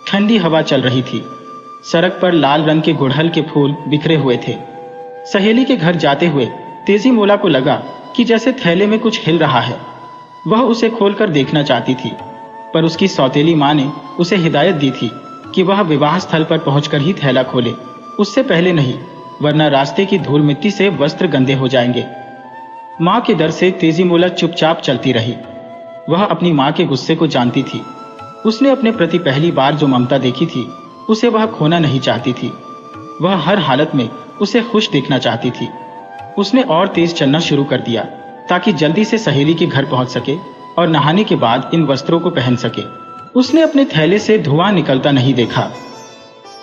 ठंडी हवा चल रही थी। सड़क पर लाल रंग के गुड़हल के फूल बिखरे हुए थे। सहेली के घर जाते हुए तेजी मोला को लगा कि जैसे थैले में कुछ हिल रहा है। वह उसे खोलकर देखना चाहती थी, पर उसकी सौतेली माँ ने उसे हिदायत दी थी कि वह विवाह स्थल पर पहुंचकर ही थैला खोले, उससे पहले नहीं, वरना रास्ते की धूल मिट्टी से वस्त्र गंदे हो जाएंगे। माँ के डर से तेजी मोला चुपचाप चलती रही। वह अपनी माँ के गुस्से को जानती थी। उसने अपने प्रति पहली बार जो ममता देखी थी, उसे वह खोना नहीं चाहती थी। वह हर हालत में उसे खुश देखना चाहती थी। उसने और तेज चलना शुरू कर दिया ताकि जल्दी से सहेली के घर पहुंच सके और नहाने के बाद इन वस्त्रों को पहन सके। उसने अपने थैले से धुआं निकलता नहीं देखा।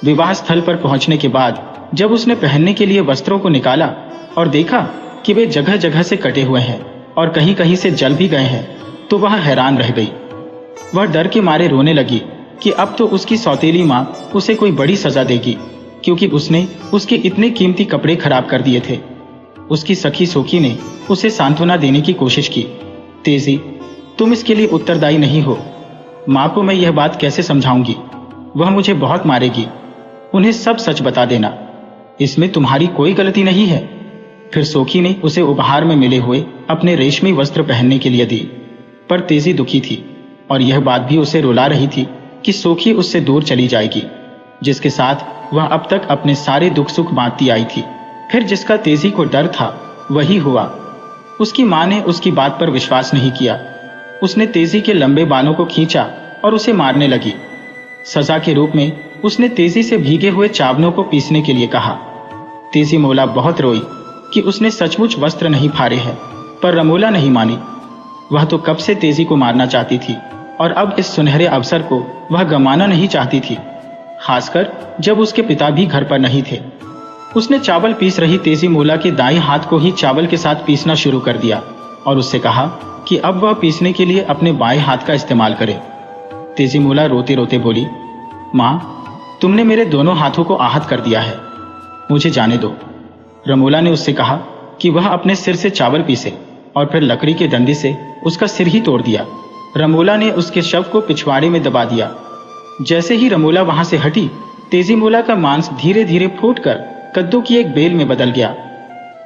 विवाह स्थल पर पहुंचने के बाद जब उसने पहनने के लिए वस्त्रों को निकाला और देखा कि वे जगह जगह से कटे हुए हैं और कहीं कहीं से जल भी गए हैं, तो वह हैरान रह गई। वह डर के मारे रोने लगी कि अब तो उसकी सौतेली माँ उसे कोई बड़ी सजा देगी, क्योंकि उसने उसके इतने कीमती कपड़े खराब कर दिए थे। उसकी सखी सोखी ने उसे सांत्वना देने की कोशिश की। तेजी, तुम इसके लिए उत्तरदायी नहीं हो। माँ को मैं यह बात कैसे समझाऊंगी? वह मुझे बहुत मारेगी। उन्हें सब सच बता देना, इसमें तुम्हारी कोई गलती नहीं है। फिर सोखी ने उसे उपहार में मिले हुए अपने रेशमी वस्त्र पहनने के लिए दी, पर तेजी दुखी थी और यह बात भी उसे रुला रही थी कि सोखी उससे दूर चली जाएगी, जिसके साथ वह अब तक अपने सारे दुख सुख बांटती आई थी। फिर जिसका तेजी को डर था वही हुआ। उसकी माँ ने उसकी बात पर विश्वास नहीं किया। उसने तेजी के लंबे बालों को खींचा और उसे मारने लगी। सजा के रूप में उसने तेजी से भीगे हुए चावलों को पीसने के लिए कहा। तेजी मोला बहुत रोई कि उसने सचमुच वस्त्र नहीं फाड़े हैं, पर रमोला नहीं मानी। वह तो कब से तेजी को मारना चाहती थी और अब इस सुनहरे अवसर को वह गंवाना नहीं चाहती थी, खासकर जब उसके पिता भी घर पर नहीं थे। उसने चावल पीस रही तेजी मोला के दाएं हाथ को ही चावल के साथ पीसना शुरू कर दिया और उससे कहा कि अब वह पीसने के लिए अपने बाएं हाथ का इस्तेमाल करे। तेजी मोला रोते रोते बोली, माँ, तुमने मेरे दोनों हाथों को आहत कर दिया है, मुझे जाने दो। रमोला ने उससे कहा कि वह अपने सिर से चावल पीसे और फिर लकड़ी के डंडे से उसका सिर ही तोड़ दिया। रमोला ने उसके शव को पिछवाड़े में दबा दिया। जैसे ही रमोला वहां से हटी, तेजी मोला का मांस धीरे धीरे फूटकर कद्दू की एक बेल में बदल गया।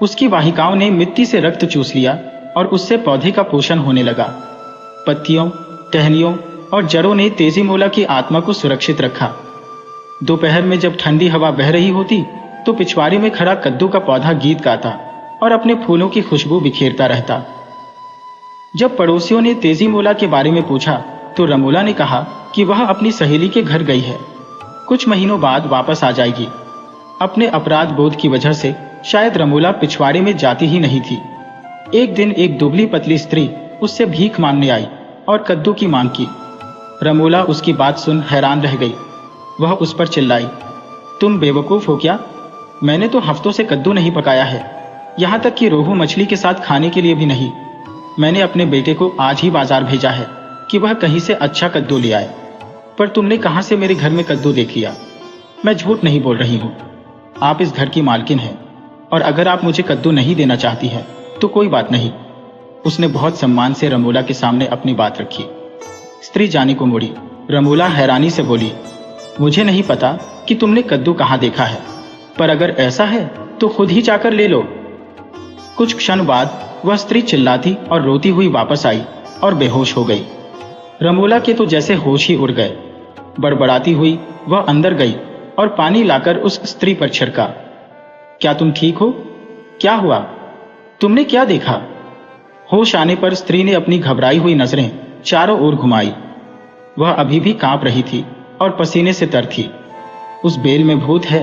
उसकी वाहिकाओं ने मिट्टी से रक्त चूस लिया और उससे पौधे का पोषण होने लगा। पत्तियों, टहनियों और जड़ों ने तेजी मोला की आत्मा को सुरक्षित रखा। दोपहर में जब ठंडी हवा बह रही होती तो पिछवाड़े में खड़ा कद्दू का पौधा गीत गाता और अपने फूलों की खुशबू बिखेरता रहता। जब पड़ोसियों ने तेजी मोला के बारे में पूछा तो रमोला ने कहा कि वह अपनी सहेली के घर गई है, कुछ महीनों बाद वापस आ जाएगी। अपने अपराध बोध की वजह से शायद रमोला पिछवाड़े में जाती ही नहीं थी। एक दिन एक दुबली पतली स्त्री उससे भीख मांगने आई और कद्दू की मांग की। रमोला उसकी बात सुन हैरान रह गई। वह उस पर चिल्लाई, तुम बेवकूफ हो क्या? मैंने तो हफ्तों से कद्दू नहीं पकाया है, यहाँ तक कि रोहू मछली के साथ खाने के लिए भी नहीं। मैंने अपने बेटे को आज ही बाजार भेजा है कि वह कहीं से अच्छा कद्दू ले आए, पर तुमने कहाँ से मेरे घर में कद्दू देख लिया? मैं झूठ नहीं बोल रही हूँ, आप इस घर की मालकिन हैं और अगर आप मुझे कद्दू नहीं देना चाहती हैं तो कोई बात नहीं। उसने बहुत सम्मान से रमोला के सामने अपनी बात रखी। स्त्री जाने को मुड़ी। रमोला हैरानी से बोली, मुझे नहीं पता कि तुमने कद्दू कहाँ देखा है, पर अगर ऐसा है तो खुद ही जाकर ले लो। कुछ क्षण बाद वह स्त्री चिल्लाती और रोती हुई वापस आई और बेहोश हो गई। रमोला के तो जैसे होश ही उड़ गए। बड़बड़ाती हुई वह अंदर गई और पानी लाकर उस स्त्री पर छिड़का। क्या तुम ठीक हो? क्या हुआ? तुमने क्या देखा? होश आने पर स्त्री ने अपनी घबराई हुई नजरें चारों ओर घुमाई। वह अभी भी कांप रही थी और पसीने से तर थी। उस बेल में भूत है।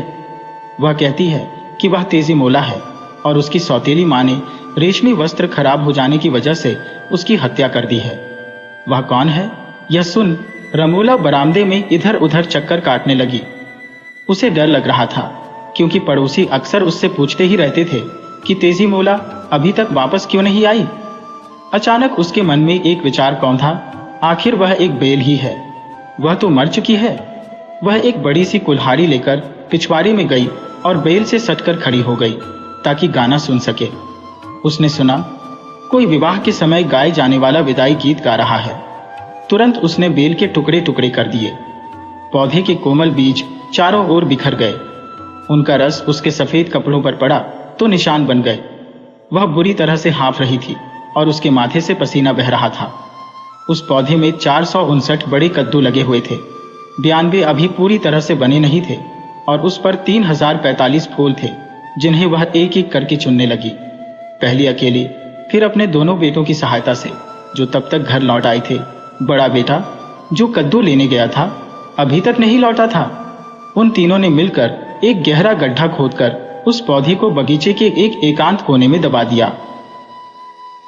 वह कहती है कि वह तेजी मोला है और उसकी सौतेली माँ ने रेशमी वस्त्र खराब हो जाने की वजह से उसकी हत्या कर दी है। वह कौन है? यह सुन रमोला बरामदे में इधर उधर चक्कर काटने लगी। उसे डर लग रहा था, क्योंकि पड़ोसी अक्सर उससे पूछते ही रहते थे कि तेजी मोला अभी तक वापस क्यों नहीं आई। अचानक उसके मन में एक विचार कौंधा, आखिर वह एक बेल ही है, वह तो मर चुकी है। वह एक बड़ी सी कुल्हाड़ी लेकर पिछवाड़े में गई और बेल से सटकर खड़ी हो गई ताकि गाना सुन सके। उसने सुना कोई विवाह के समय गाए जाने वाला विदाई गीत गा रहा है। तुरंत उसने बेल के टुकड़े टुकड़े कर दिए। पौधे के कोमल बीज चारों ओर बिखर गए। उनका रस उसके सफेद कपड़ों पर पड़ा तो निशान बन गए। वह बुरी तरह से हाँफ रही थी और उसके माथे से पसीना बह रहा था। उस पौधे में 459 बड़े कद्दू लगे हुए थे। 92 अभी पूरी तरह से बने नहीं थे और उस पर 3045 फूल थे, जिन्हें वह एक एक करके चुनने लगी। पहली अकेली, फिर अपने दोनों बेटों की सहायता से, जो तब तक घर लौट आए थे। बड़ा बेटा, जो कद्दू लेने गया था, अभी तक नहीं लौटा था। उन तीनों ने मिलकर एक गहरा गड्ढा खोदकर उस पौधे को बगीचे के एक एकांत कोने में दबा दिया।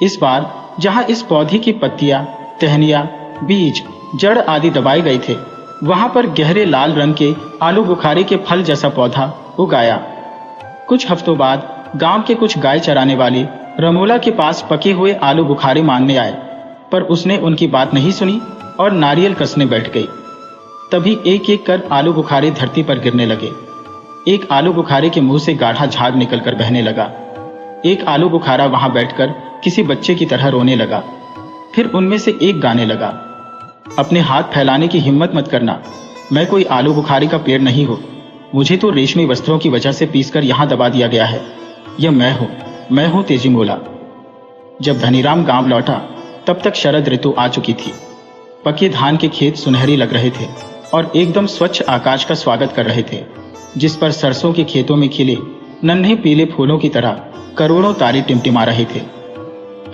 इस बार जहां इस पौधे की पत्तियां, टहनियां, बीज, जड़ आदि दबाए गए थे, वहां पर गहरे लाल रंग के आलू बुखारे के फल जैसा पौधा उगाया। कुछ हफ्तों बाद गांव के कुछ गाय चराने वाले रमोला के पास पके हुए आलू बुखारे मांगने आए, पर उसने उनकी बात नहीं सुनी और नारियल कसने बैठ गई। तभी एक एक कर आलू बुखारे धरती पर गिरने लगे। एक आलू बुखारे के मुंह से गाढ़ा झाग निकलकर बहने लगा। एक आलू बुखारा वहां बैठकर किसी बच्चे की तरह रोने लगा। फिर उनमें से एक गाने लगा, अपने हाथ फैलाने की हिम्मत मत करना, मैं कोई आलू बुखारे का पेड़ नहीं हूं, मुझे तो रेशमी वस्त्रों की वजह से पीसकर यहां दबा दिया गया है। यह मैं हूं तेजीमोला। जब धनीराम गांव लौटा तब तक शरद ऋतु आ चुकी थी। पके धान के खेत सुनहरी लग रहे थे और एकदम स्वच्छ आकाश का स्वागत कर रहे थे, जिस पर सरसों के खेतों में खिले नन्हे पीले फूलों की तरह करोड़ों तारे टिमटिमा रहे थे।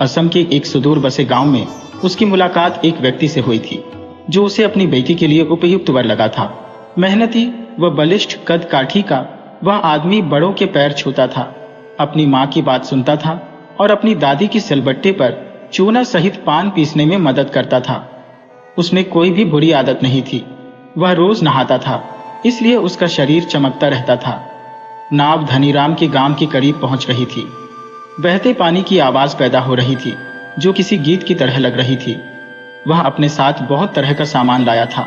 असम के एक सुदूर बसे गांव में उसकी मुलाकात एक व्यक्ति से हुई थी, जो उसे अपनी बेटी के लिए उपयुक्त वर लगा था। मेहनती व बलिष्ठ कद काठी का वह आदमी बड़ों के पैर छूता था, अपनी माँ की बात सुनता था और अपनी दादी की सिलबट्टे पर चूना सहित पान पीसने में मदद करता था। उसमें कोई भी बुरी आदत नहीं थी। वह रोज नहाता था, इसलिए उसका शरीर चमकता रहता था। नाव धनीराम के गांव के करीब पहुंच रही थी। बहते पानी की आवाज पैदा हो रही थी, जो किसी गीत की तरह लग रही थी। वह अपने साथ बहुत तरह का सामान लाया था।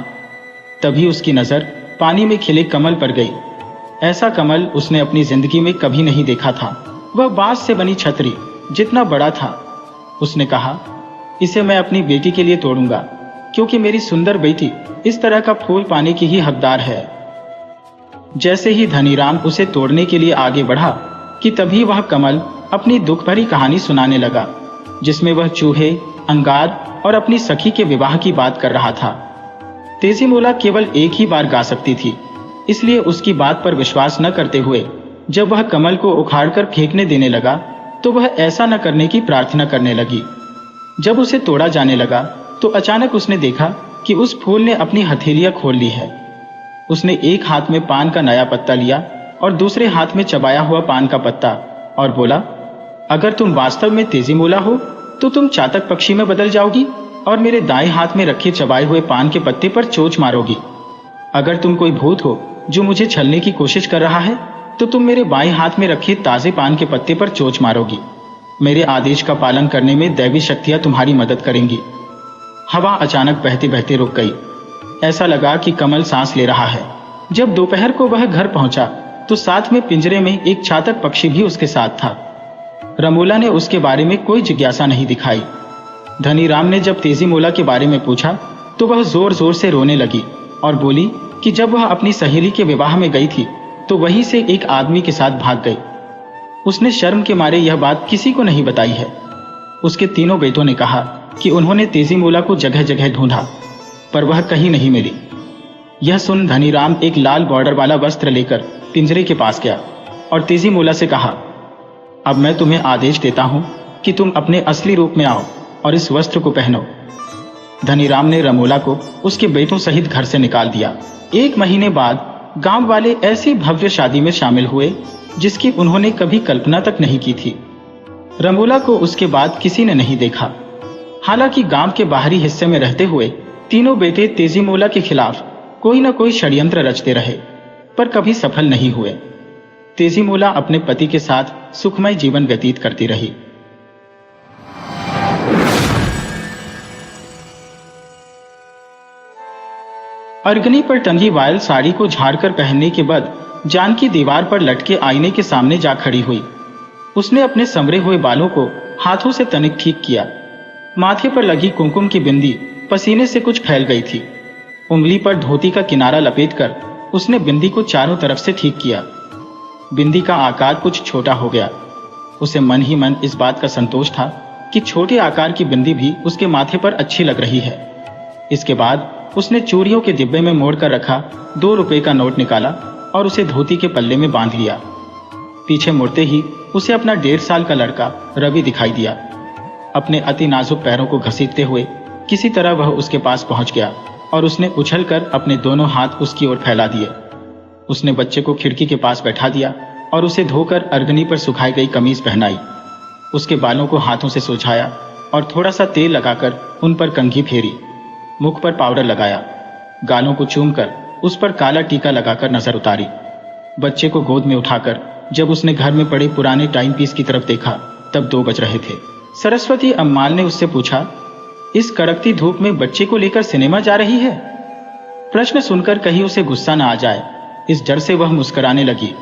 तभी उसकी नजर पानी में खिले कमल पर गई। ऐसा कमल उसने अपनी जिंदगी में कभी नहीं देखा था। वह बांस से बनी छतरी जितना बड़ा था। उसने कहा, इसे मैं अपनी बेटी के लिए तोड़ूंगा, क्योंकि मेरी सुंदर बेटी इस तरह का फूल पाने की ही हकदार है। जैसे ही धनीराम उसे तोड़ने के लिए आगे बढ़ा कि तभी वह कमल अपनी दुख भरी कहानी सुनाने लगा, जिसमें वह चूहे, अंगार और अपनी सखी के विवाह की बात कर रहा था। तेजीमोला केवल एक ही बार गा सकती थी, इसलिए उसकी बात पर विश्वास न करते हुए जब वह कमल को उखाड़कर फेंकने देने लगा, तो वह ऐसा न करने की प्रार्थना करने लगी। जब उसे तोड़ा जाने लगा तो अचानक उसने देखा कि उस फूल ने अपनी हथेलियां खोल ली है। उसने एक हाथ में पान का नया पत्ता लिया और दूसरे हाथ में चबाया हुआ पान का पत्ता और बोला, अगर तुम वास्तव में तेजीमोला हो तो तुम चातक पक्षी में बदल जाओगी और मेरे दाएं हाथ में रखे चबाए हुए पान के पत्ते पर चोंच मारोगी। अगर तुम कोई भूत हो जो मुझे छलने की कोशिश कर रहा है, तो तुम मेरे बाएं हाथ में रखे ताजे पान के पत्ते पर चोंच मारोगी। मेरे आदेश का पालन करने में दैवी शक्तियां तुम्हारी मदद करेंगी। हवा अचानक बहते बहते रुक गई। ऐसा लगा कि कमल सांस ले रहा है। जब दोपहर को वह घर पहुंचा तो साथ में पिंजरे में एक चातक पक्षी भी उसके साथ था। रमोला ने उसके बारे में कोई जिज्ञासा नहीं दिखाई। धनीराम ने जब तेजीमोला के बारे में पूछा तो वह जोर जोर से रोने लगी और बोली कि जब वह अपनी सहेली के विवाह में गई थी तो वहीं से एक आदमी के साथ भाग गई। उसने शर्म के मारे यह बात किसी को नहीं बताई है। उसके तीनों बेटों ने कहा कि उन्होंने तेजीमोला को जगह जगह ढूंढा, पर वह कहीं नहीं मिली। यह सुन धनीराम एक लाल बॉर्डर वाला वस्त्र लेकर पिंजरे के पास गया और तेजीमोला से कहा, अब मैं तुम्हें आदेश देता हूं कि तुम अपने असली रूप में आओ और इस वस्त्र को पहनो। धनीराम ने रमोला को उसके बेटों सहित घर से निकाल दिया। 1 महीने बाद गांव वाले ऐसी भव्य शादी में शामिल हुए जिसकी उन्होंने कभी कल्पना तक नहीं की थी। रमोला को उसके बाद किसी ने नहीं देखा। हालांकि गांव के बाहरी हिस्से में रहते हुए तीनों बेटे तेजीमोला के खिलाफ कोई न कोई षड्यंत्र रचते रहे, पर कभी सफल नहीं हुए। तेजीमोला अपने पति के साथ सुखमय जीवन व्यतीत करती रही। अर्गनी पर टंगी वायल साड़ी को झाड़कर पहनने के बाद जानकी दीवार पर लटके आईने के सामने जा खड़ी हुई। उसने अपने संवरे हुए बालों को हाथों से तनिक ठीक किया। माथे पर लगी कुमकुम की बिंदी पसीने से कुछ फैल गई थी। उंगली पर धोती का किनारा लपेटकर उसने बिंदी को चारों तरफ से ठीक किया। बिंदी का आकार कुछ छोटा हो गया। उसे मन ही मन इस बात का संतोष था कि छोटे आकार की बिंदी भी उसके माथे पर अच्छी लग रही है। इसके बाद उसने चूड़ियों के डिब्बे में मोड़ कर रखा 2 रुपए का नोट निकाला और उसे धोती के पल्ले में बांध लिया। पीछे मुड़ते ही उसे अपना 1.5 साल का लड़का रवि दिखाई दिया। अपने अति नाजुक पैरों को घसीटते हुए किसी तरह वह उसके पास पहुंच गया और उसने उछलकर अपने दोनों हाथ उसकी ओर फैला दिए। उसने बच्चे को खिड़की के पास बैठा दिया और उसे धोकर अर्गनी पर सुखाई गई कमीज पहनाई। उसके बालों को हाथों से सुलझाया और थोड़ा सा तेल लगाकर उन पर कंघी फेरी। मुख पर पाउडर लगाया। गालों को चूमकर उस पर काला टीका लगाकर नजर उतारी। बच्चे को गोद में उठाकर जब उसने घर में पड़े पुराने टाइम पीस की तरफ देखा तब 2 बज रहे थे। सरस्वती अम्माल ने उससे पूछा, इस कड़कती धूप में बच्चे को लेकर सिनेमा जा रही है? प्रश्न सुनकर कहीं उसे गुस्सा न आ जाए, इस डर से वह मुस्कुराने लगी।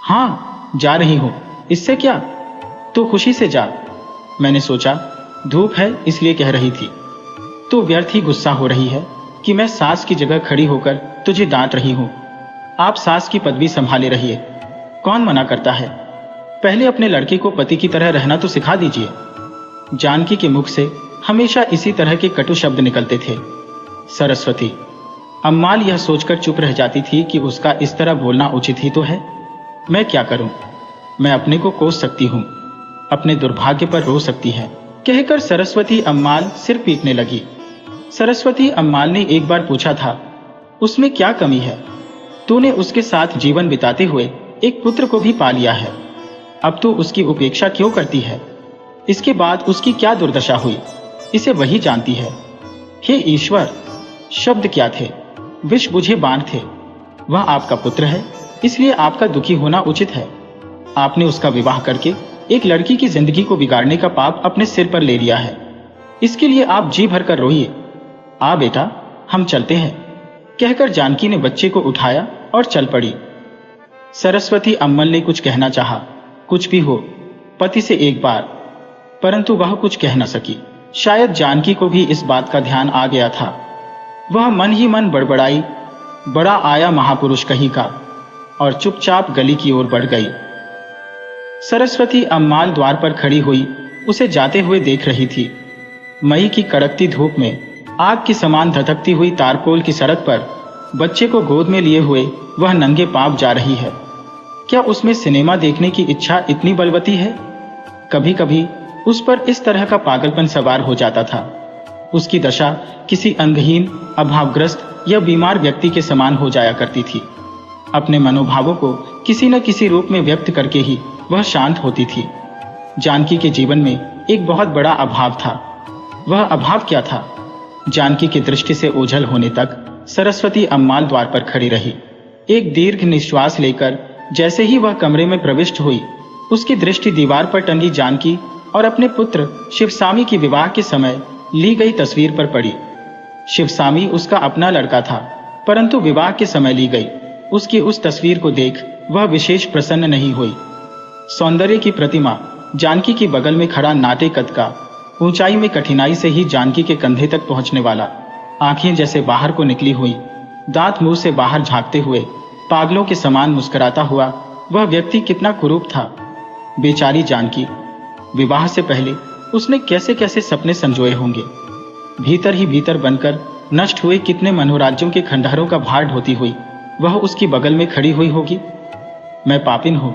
हाँ, जा रही हूं, इससे क्या? तो खुशी से जा। मैंने सोचा धूप है इसलिए कह रही थी। तो व्यर्थ ही गुस्सा हो रही है कि मैं सास की जगह खड़ी होकर तुझे डांट रही हूं। आप सास की पदवी संभाले रहिए, कौन मना करता है। पहले अपने लड़के को पति की तरह रहना तो सिखा दीजिए। जानकी के मुख से हमेशा इसी तरह के कटु शब्द निकलते थे। सरस्वती अम्माल यह सोचकर चुप रह जाती थी कि उसका इस तरह बोलना उचित ही तो है। मैं क्या करूं? मैं अपने को कोस सकती हूं, अपने दुर्भाग्य पर रो सकती है, कहकर सरस्वती अम्माल सिर पीटने लगी। सरस्वती अम्माल ने एक बार पूछा था, उसमें क्या कमी है? तूने उसके साथ जीवन बिताते हुए एक पुत्र को भी पा लिया है, अब तू उसकी उपेक्षा क्यों करती है? इसके बाद उसकी क्या दुर्दशा हुई, इसे वही जानती है। हे ईश्वर, शब्द क्या थे, विष बुझे बाण थे। वह आपका पुत्र है, इसलिए आपका दुखी होना उचित है। आपने उसका विवाह करके एक लड़की की जिंदगी को बिगाड़ने का पाप अपने सिर पर ले लिया है। इसके लिए आप जी भर कर रोइए। आ बेटा, हम चलते हैं, कहकर जानकी ने बच्चे को उठाया और चल पड़ी। सरस्वती अम्मल ने कुछ कहना चाहा, कुछ भी हो, पति से एक बार, परंतु वह कुछ कह न सकी। शायद जानकी को भी इस बात का ध्यान आ गया था। वह मन ही मन बड़बड़ाई, बड़ा आया महापुरुष कहीं का, और चुपचाप गली की ओर बढ़ गई। सरस्वती अम्माल द्वार पर खड़ी हुई उसे जाते हुए देख रही थी। मई की कड़कती धूप में आग की समान धधकती हुई तारकोल की सड़क पर बच्चे को गोद में लिए हुए वह नंगे पांव जा रही है। क्या उसमें सिनेमा देखने की इच्छा इतनी बलवती है? कभी कभी उस पर इस तरह का पागलपन सवार हो जाता था। उसकी दशा किसी अंगहीन, अभावग्रस्त या बीमार व्यक्ति के समान हो जाया करती थी। अपने मनोभावों को किसी न किसी रूप में व्यक्त करके ही वह शांत होती थी। जानकी के जीवन में एक बहुत बड़ा अभाव था। वह अभाव क्या था? जानकी की दृष्टि से ओझल होने तक सरस्वती अम्माल द्वार पर खड़ी रही। एक दीर्घ निश्वास लेकर जैसे ही वह कमरे में प्रविष्ट हुई, उसकी दृष्टि दीवार पर टंगी जानकी और अपने पुत्र शिवसामी की विवाह के समय ली गई तस्वीर पर पड़ी। शिवसामी उसका अपना लड़का था, परंतु विवाह के समय ली गई उसकी उस तस्वीर को देख वह विशेष प्रसन्न नहीं हुई। सौंदर्य की प्रतिमा जानकी के बगल में खड़ा नाटे कद का, ऊंचाई में कठिनाई से ही जानकी के कंधे तक पहुंचने वाला, आंखें जैसे बाहर को निकली हुई, दांत मुंह से बाहर झांकते हुए पागलों के समान मुस्कुराता हुआ वह व्यक्ति कितना कुरूप था। बेचारी जानकी, विवाह से पहले उसने कैसे कैसे सपने संजोए होंगे। भीतर ही भीतर बनकर नष्ट हुए कितने मनोराज्यों के खंडहरों का भार ढोती हुई वह उसकी बगल में खड़ी हुई होगी। मैं पापिन हूँ,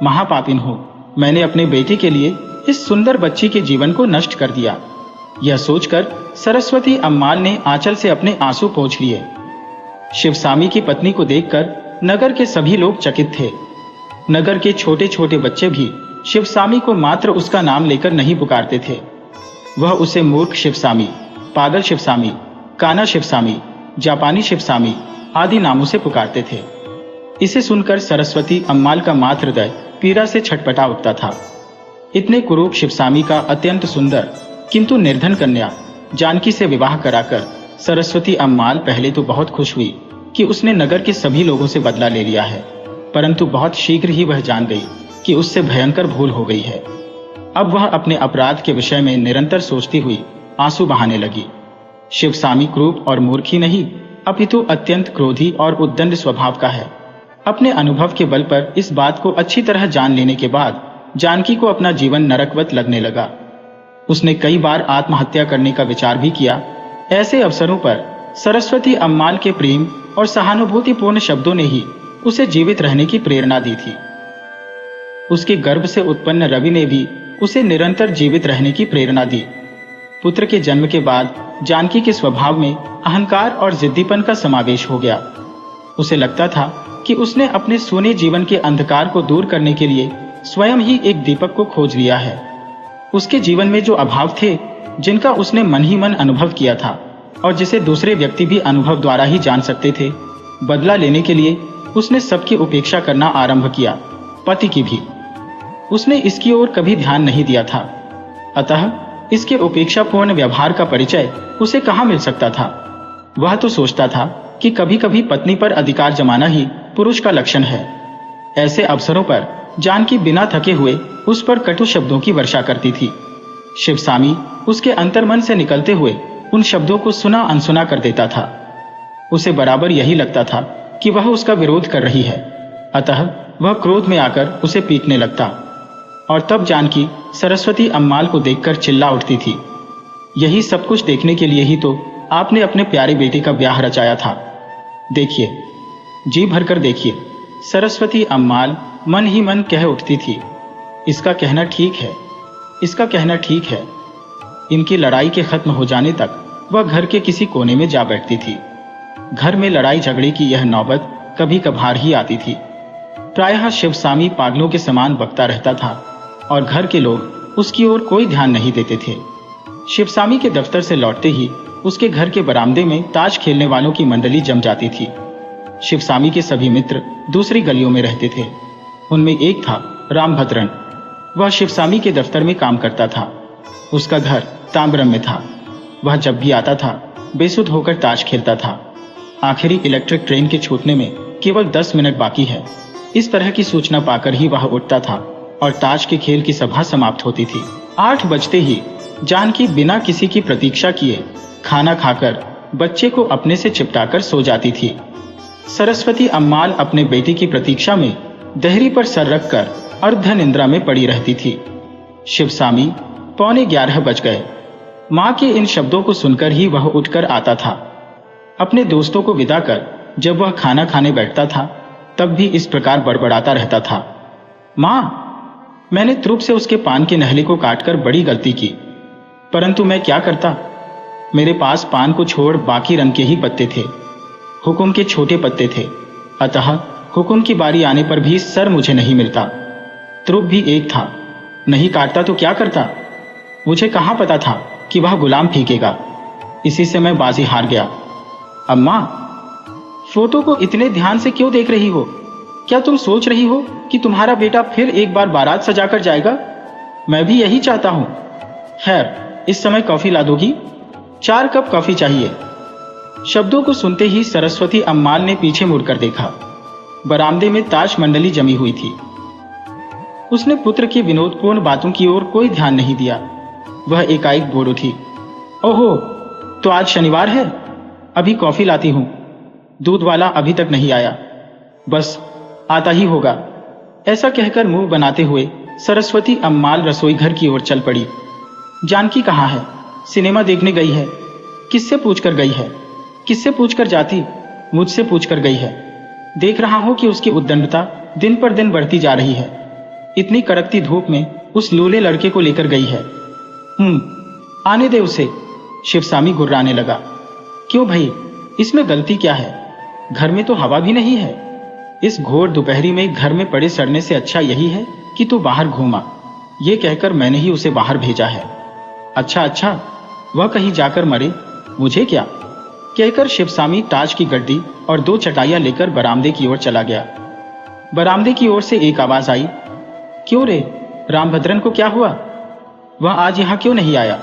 महापापिन हूँ। मैंने अपने बेटे के लिए इस सुंदर बच्ची के जीवन को नष्ट कर दिया। यह सोचकर सरस्वती अम्माल ने आंचल से अपने आंसू पोंछ लिए। शिवसामी की पत्नी को देखकर नगर के सभी लोग चकित थे। नगर के छोटे छोटे बच्चे भी शिवसामी को मात्र उसका नाम लेकर नहीं पुकारते थे। वह उसे मूर्ख शिवसामी, पागल शिवसामी, काना शिवसामी, जापानी शिवसामी आदि नामों से पुकारते थे। इसे सुनकर सरस्वती अम्माल का मात्र हृदय पीड़ा से छटपटा उठता था। इतने कुरूप शिवसामी का अत्यंत सुंदर किंतु निर्धन कन्या जानकी से विवाह कराकर सरस्वती अम्माल पहले तो बहुत खुश हुई कि उसने नगर के सभी लोगों से बदला ले लिया है, परंतु बहुत शीघ्र ही वह जान गई कि उससे भयंकर भूल हो गई है। अब वह अपने अपराध के विषय में निरंतर सोचती हुई आंसू बहाने लगी। शिवसामी क्रूप और मूर्ख ही नहीं अपितु अत्यंत क्रोधी और उद्दंड स्वभाव का है। अपने अनुभव के बल पर इस बात को अच्छी तरह जान लेने के बाद जानकी को अपना जीवन नरकवत लगने लगा। उसने कई बार आत्महत्या करने का विचार भी किया। ऐसे अवसरों पर सरस्वती अम्माल के प्रेम और सहानुभूतिपूर्ण शब्दों ने ही उसे जीवित रहने की प्रेरणा दी थी। उसके गर्भ से उत्पन्न रवि ने भी उसे निरंतर जीवित रहने की प्रेरणा दी। पुत्र के जन्म के बाद जानकी के स्वभाव में अहंकार और जिद्दीपन का समावेश हो गया। उसे लगता था कि उसने अपने सोने जीवन के अंधकार को दूर करने के लिए स्वयं ही एक दीपक को खोज लिया है। उसके जीवन में जो अभाव थे, जिनका उसने मन ही मन अनुभव किया था और जिसे दूसरे व्यक्ति भी अनुभव द्वारा ही जान सकते थे, बदला लेने के लिए उसने सबकी उपेक्षा करना आरंभ किया, पति की भी। उसने इसकी ओर कभी ध्यान नहीं दिया था, अतः इसके उपेक्षापूर्ण व्यवहार का परिचय उसे कहाँ मिल सकता था। वह तो सोचता था कि कभी कभी पत्नी पर अधिकार जमाना ही पुरुष का लक्षण है। ऐसे अवसरों पर जानकी बिना थके हुए उस पर कटु शब्दों की वर्षा करती थी। शिवसामी उसके अंतर्मन से निकलते हुए उन शब्दों को सुना अनसुना कर देता था। उसे बराबर यही लगता था कि वह उसका विरोध कर रही है, अतः वह क्रोध में आकर उसे पीटने लगता। और तब जानकी सरस्वती अम्माल को देखकर चिल्ला उठती थी, यही सब कुछ देखने के लिए ही तो आपने अपने प्यारे बेटे का ब्याह रचाया था। देखिए, जी भरकर देखिए। सरस्वती अम्माल मन ही मन कह उठती थी, इसका कहना ठीक है, इसका कहना ठीक है। इनकी लड़ाई के खत्म हो जाने तक वह घर के किसी कोने में जा बैठती थी। घर में लड़ाई झगड़े की यह नौबत कभी कभार ही आती थी। प्रायः शिवसामी पागलों के समान बकता रहता था और घर के लोग उसकी ओर कोई ध्यान नहीं देते थे। शिवसामी के दफ्तर से लौटते ही उसके घर के बरामदे में ताश खेलने वालों की मंडली जम जाती थी। शिवसामी के सभी मित्र दूसरी गलियों में रहते थे। उनमें एक था रामभद्रन। वह शिवसामी के दफ्तर में काम करता था। उसका घर ताम्रम में था। वह जब भी आता था बेसुध होकर ताश खेलता था। आखिरी इलेक्ट्रिक ट्रेन के छूटने में केवल 10 मिनट बाकी है, इस तरह की सूचना पाकर ही वह उठता था और ताश के खेल की सभा समाप्त होती थी। 8 बजते ही जानकी बिना किसी की प्रतीक्षा किए खाना खाकर बच्चे को अपने से चिपटाकर सो जाती थी। सरस्वती अम्माल अपने बेटे की प्रतीक्षा में देहरी पर सर रखकर अर्ध निंद्रा में पड़ी रहती थी। शिवसामी 11:15 बज गए। माँ के इन शब्दों को सुनकर ही वह उठकर आता था। अपने दोस्तों को विदा कर जब वह खाना खाने बैठता था तब भी इस प्रकार बड़बड़ाता रहता था, माँ, मैंने त्रुप से उसके पान के नहले को काटकर बड़ी गलती की, परंतु मैं क्या करता। मेरे पास पान को छोड़ बाकी रंग के ही पत्ते थे, हुकुम के छोटे पत्ते थे, अतः हुकुम की बारी आने पर भी सर मुझे नहीं मिलता। त्रुप भी एक था, नहीं काटता तो क्या करता। मुझे कहाँ पता था कि वह गुलाम फीकेगा। इसी से मैं बाजी हार गया। अम्मा, फोटो को इतने ध्यान से क्यों देख रही हो? क्या तुम सोच रही हो कि तुम्हारा बेटा फिर एक बार बारात सजाकर जाएगा? मैं भी यही चाहता हूं। खैर, इस समय कॉफी ला दोगी? 4 कप कॉफी चाहिए। शब्दों को सुनते ही सरस्वती अम्माल ने पीछे मुड़कर देखा। बरामदे में ताश मंडली जमी हुई थी। उसने पुत्र की विनोदपूर्ण बातों की ओर कोई ध्यान नहीं दिया। वह एकाएक बोल उठी, ओहो, तो आज शनिवार है, अभी कॉफी लाती हूं। दूध वाला अभी तक नहीं आया, बस आता ही होगा। ऐसा कहकर मुंह बनाते हुए सरस्वती अम्माल रसोई घर की ओर चल पड़ी। जानकी कहाँ है? सिनेमा देखने गई है। किससे पूछकर गई है? किससे पूछकर जाती? मुझसे पूछकर गई है। देख रहा हूं कि उसकी उद्दंडता दिन पर दिन बढ़ती जा रही है। इतनी कड़कती धूप में उस लूले लड़के को लेकर गई है। आने दे उसे। शिवसामी गुर्राने लगा। क्यों भाई, इसमें गलती क्या है? घर में तो हवा भी नहीं है। इस घोर दोपहरी में घर में पड़े सड़ने से अच्छा यही है कि तू बाहर घूमा। ये कहकर मैंने ही उसे बाहर भेजा है। अच्छा, वह कहीं जाकर मरे, मुझे क्या? कहकर शिवसामी ताज की गड्डी और 2 चटाइयां लेकर बरामदे की ओर चला गया। बरामदे की ओर से एक आवाज आई, क्यों रे, रामभद्रन को क्या हुआ? वह आज यहां क्यों नहीं आया?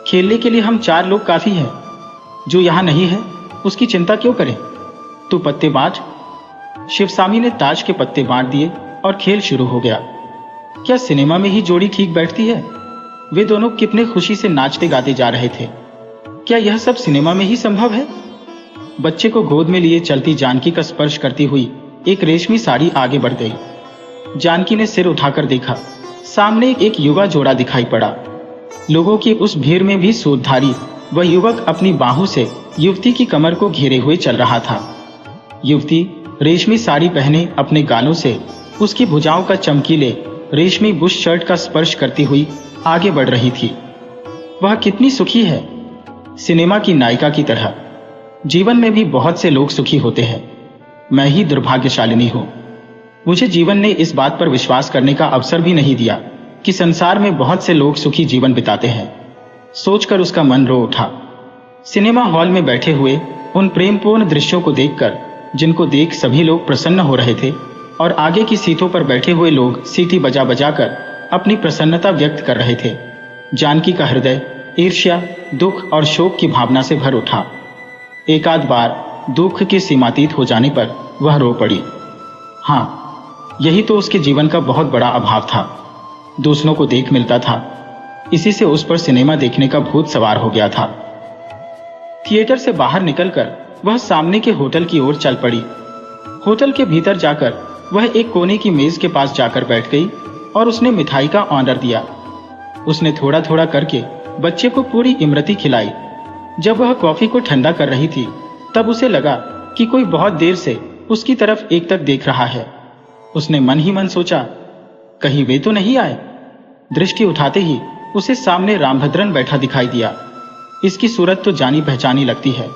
खेलने के लिए हम 4 लोग काफी हैं। जो यहां नहीं है उसकी चिंता क्यों करें? तू पत्ते बांट। शिवसामी ने ताश के पत्ते बांट दिए और खेल शुरू हो गया। क्या सिनेमा में ही जोड़ी ठीक बैठती है? वे दोनों कितने खुशी से नाचते गाते जा रहे थे। क्या यह सब सिनेमा में ही संभव है? बच्चे को गोद में लिए चलती जानकी का स्पर्श करती हुई एक रेशमी साड़ी आगे बढ़ गई। जानकी ने सिर उठाकर देखा, सामने एक युवा जोड़ा दिखाई पड़ा। लोगों की उस भीड़ में भी सूतधारी वह युवक अपनी बाहों से युवती की कमर को घेरे हुए चल रहा था। युवती रेशमी साड़ी पहने अपने गालों से उसकी भुजाओं का चमकीले रेशमी बुश शर्ट का स्पर्श करती हुई आगे बढ़ रही थी। वह कितनी सुखी है, सिनेमा की नायिका की तरह। जीवन में भी बहुत से लोग सुखी होते हैं, मैं ही दुर्भाग्यशालिनी हूं। मुझे जीवन ने इस बात पर विश्वास करने का अवसर भी नहीं दिया कि संसार में बहुत से लोग सुखी जीवन बिताते हैं। सोचकर उसका मन रो उठा। सिनेमा हॉल में बैठे हुए उन प्रेमपूर्ण दृश्यों को देखकर, जिनको देख सभी लोग प्रसन्न हो रहे थे और आगे की सीटों पर बैठे हुए लोग सीटी बजा बजा कर अपनी प्रसन्नता व्यक्त कर रहे थे, जानकी का हृदय ईर्ष्या, दुख और शोक की भावना से भर उठा। एकाध बार दुख के सीमातीत हो जाने पर वह रो पड़ी। हाँ, यही तो उसके जीवन का बहुत बड़ा अभाव था। दूसरों को देख मिलता था, इसी से उस पर सिनेमा देखने का भूत सवार हो गया था। थिएटर से बाहर निकलकर वह सामने के होटल की ओर चल पड़ी। होटल के भीतर जाकर वह एक कोने की मेज के पास जाकर बैठ गई और उसने मिठाई का ऑर्डर दिया। उसने थोड़ा थोड़ा करके बच्चे को पूरी इमरती खिलाई। जब वह कॉफी को ठंडा कर रही थी, तब उसे लगा कि कोई बहुत देर से उसकी तरफ एकटक देख रहा है। उसने मन ही मन सोचा, कहीं वे तो नहीं आए। दृष्टि उठाते ही उसे सामने रामभद्रन बैठा दिखाई दिया। इसकी सूरत तो जानी पहचानी लगती है।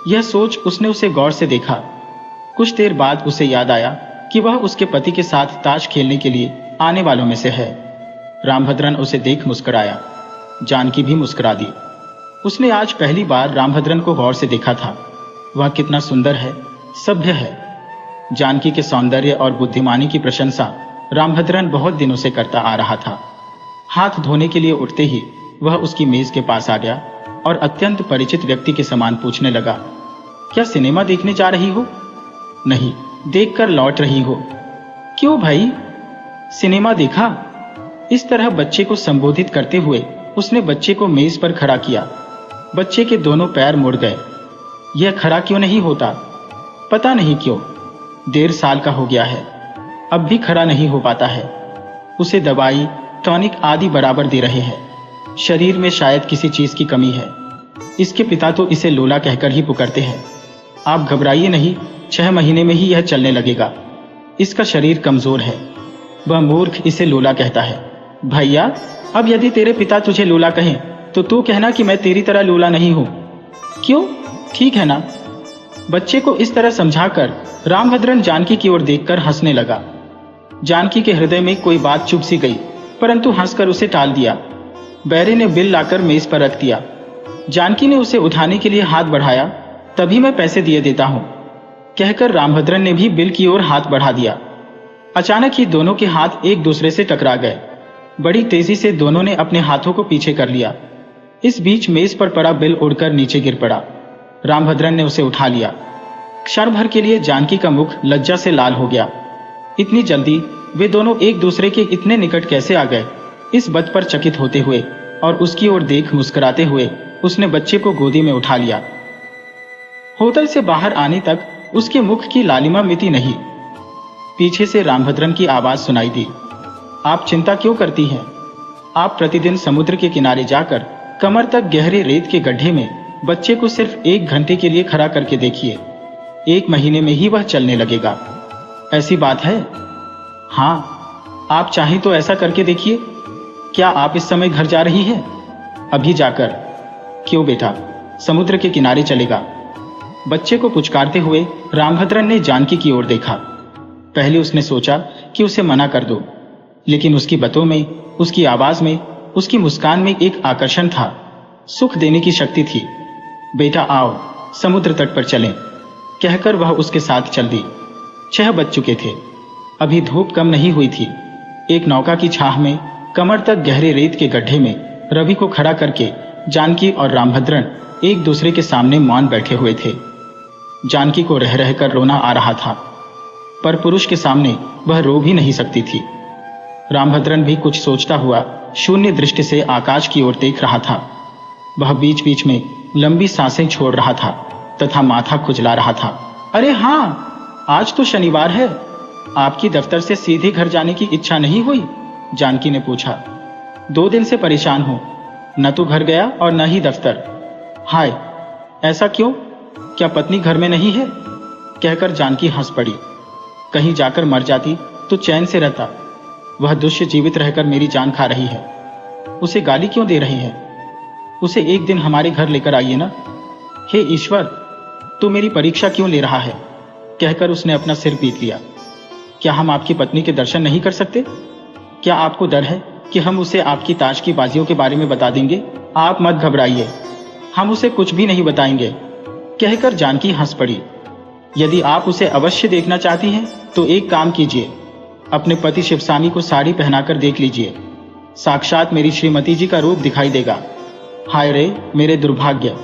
यह सोच उसने उसे गौर से देखा। कुछ देर बाद उसे याद आया कि वह उसके पति के साथ ताश खेलने के लिए आने वालों में से है। रामभद्रन उसे देख मुस्कुराया। जानकी भी मुस्कुरा दी। उसने आज पहली बार रामभद्रन को गौर से देखा था। वह कितना सुंदर है, सभ्य है। जानकी के सौंदर्य और बुद्धिमानी की प्रशंसा रामभद्रन बहुत दिनों से करता आ रहा था। हाथ धोने के लिए उठते ही वह उसकी मेज के पास आ गया और अत्यंत परिचित व्यक्ति के समान पूछने लगा, क्या सिनेमा देखने जा रही हो? नहीं, देखकर लौट रही हो। क्यों भाई, सिनेमा देखा? इस तरह बच्चे को संबोधित करते हुए उसने बच्चे को मेज पर खड़ा किया। बच्चे के दोनों पैर मुड़ गए। यह खड़ा क्यों नहीं होता? पता नहीं क्यों। 1.5 साल का हो गया है, अब भी खड़ा नहीं हो पाता है। उसे दवाई, टॉनिक आदि बराबर दे रहे हैं। शरीर में शायद किसी चीज की कमी है। इसके पिता तो इसे लोला कहकर ही पुकारते हैं। आप घबराइए नहीं, 6 महीने में ही यह चलने लगेगा। इसका शरीर कमजोर है। वह मूर्ख इसे लोला कहता है। भैया, अब यदि तेरे पिता तुझे लोला कहें तो तू कहना कि मैं तेरी तरह लोला नहीं हूं। क्यों, ठीक है ना? बच्चे को इस तरह समझाकर रामभद्रन जानकी की ओर देखकर हंसने लगा। जानकी के हृदय में कोई बात चुभ सी गई, परंतु हंसकर उसे टाल दिया। बैरे ने बिल लाकर मेज पर रख दिया। जानकी ने उसे उठाने के लिए हाथ बढ़ाया। तभी मैं पैसे दिए देता हूं, कहकर रामभद्रन ने भी बिल की ओर हाथ बढ़ा दिया। अचानक ही दोनों के हाथ एक दूसरे से टकरा गए। बड़ी तेजी से दोनों ने अपने हाथों को पीछे कर लिया। इस बीच मेज पर पड़ा बिल उड़कर नीचे गिर पड़ा। रामभद्रन ने उसे उठा लिया। क्षण भर के लिए जानकी का मुख लज्जा से लाल हो गया। इतनी जल्दी वे दोनों एक दूसरे के इतने निकट कैसे आ गए? इस बात पर चकित होते हुए और उसकी ओर देख मुस्कुराते हुए उसने बच्चे को गोदी में उठा लिया। होटल से बाहर आने तक उसके मुख की लालिमा मिटी नहीं। पीछे से रामभद्रन की आवाज सुनाई दी, आप चिंता क्यों करती हैं? आप प्रतिदिन समुद्र के किनारे जाकर कमर तक गहरे रेत के गड्ढे में बच्चे को सिर्फ 1 घंटे के लिए खड़ा करके देखिए। 1 महीने में ही वह चलने लगेगा। ऐसी बात है? हाँ, आप चाहें तो ऐसा करके देखिए। क्या आप इस समय घर जा रही हैं? अभी जाकर। क्यों बेटा, समुद्र के किनारे चलेगा? बच्चे को पुचकारते हुए रामभद्रन ने जानकी की ओर देखा। पहले उसने सोचा कि उसे मना कर दो, लेकिन उसकी बातों में, उसकी आवाज में, उसकी मुस्कान में एक आकर्षण था, सुख देने की शक्ति थी। बेटा आओ, समुद्र तट पर चलें, कहकर वह उसके साथ चल दी। 6 बज चुके थे। अभी धूप कम नहीं हुई थी। एक नौका की छाह में कमर तक गहरे रेत के गड्ढे में रवि को खड़ा करके जानकी और रामभद्रन एक दूसरे के सामने मौन बैठे हुए थे। जानकी को रह रहकर रोना आ रहा था, पर पुरुष के सामने वह रो भी नहीं सकती थी। रामभद्रन भी कुछ सोचता हुआ शून्य दृष्टि से आकाश की ओर देख रहा था। वह बीच बीच में लंबी सांसें छोड़ रहा था तथा माथा खुजला रहा था। अरे हाँ, आज तो शनिवार है, आपकी दफ्तर से सीधे घर जाने की इच्छा नहीं हुई? जानकी ने पूछा। 2 दिन से परेशान हूं, न तो घर गया और न ही दफ्तर। हाय, ऐसा क्यों? क्या पत्नी घर में नहीं है? कहकर जानकी हंस पड़ी। कहीं जाकर मर जाती तो चैन से रहता। वह दुष्य जीवित रहकर मेरी जान खा रही है। उसे गाली क्यों दे रही है? उसे एक दिन हमारे घर लेकर आइए ना। हे ईश्वर, तू मेरी परीक्षा क्यों ले रहा है? कहकर उसने अपना सिर पीट लिया। क्या हम आपकी पत्नी के दर्शन नहीं कर सकते? क्या आपको डर है कि हम उसे आपकी ताश की बाजियों के बारे में बता देंगे? आप मत घबराइए, हम उसे कुछ भी नहीं बताएंगे, कहकर जानकी हंस पड़ी। यदि आप उसे अवश्य देखना चाहती हैं तो एक काम कीजिए, अपने पति शिवसामी को साड़ी पहनाकर देख लीजिए। साक्षात मेरी श्रीमती जी का रूप दिखाई देगा। हाय रे मेरे दुर्भाग्य,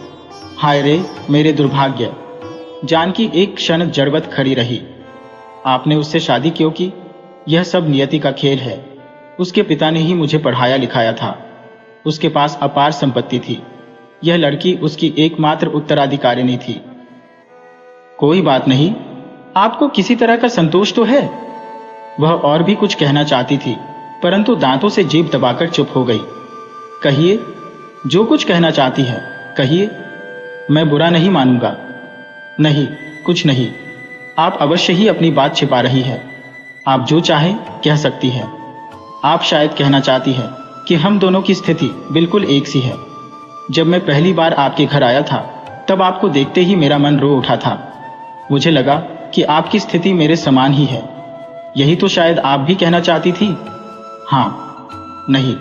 हाय रे मेरे दुर्भाग्य। जानकी एक क्षण जड़वत खड़ी रही। आपने उससे शादी क्यों की? यह सब नियति का खेल है। उसके पिता ने ही मुझे पढ़ाया लिखाया था। उसके पास अपार संपत्ति थी। यह लड़की उसकी एकमात्र उत्तराधिकारिणी थी। कोई बात नहीं, आपको किसी तरह का संतोष तो है? वह और भी कुछ कहना चाहती थी, परंतु दांतों से जीभ दबाकर चुप हो गई। कहिए, जो कुछ कहना चाहती है कहिए, मैं बुरा नहीं मानूंगा। नहीं, कुछ नहीं, आप अवश्य ही अपनी बात छिपा रही है। आप जो चाहे कह सकती है। आप शायद कहना चाहती है कि हम दोनों की स्थिति बिल्कुल एक सी है। जब मैं पहली बार आपके घर आया था तब आपको देखते ही मेरा मन रो उठा था। मुझे लगा कि आपकी स्थिति मेरे समान ही है। यही तो शायद आप भी कहना चाहती थी। हाँ, नहीं,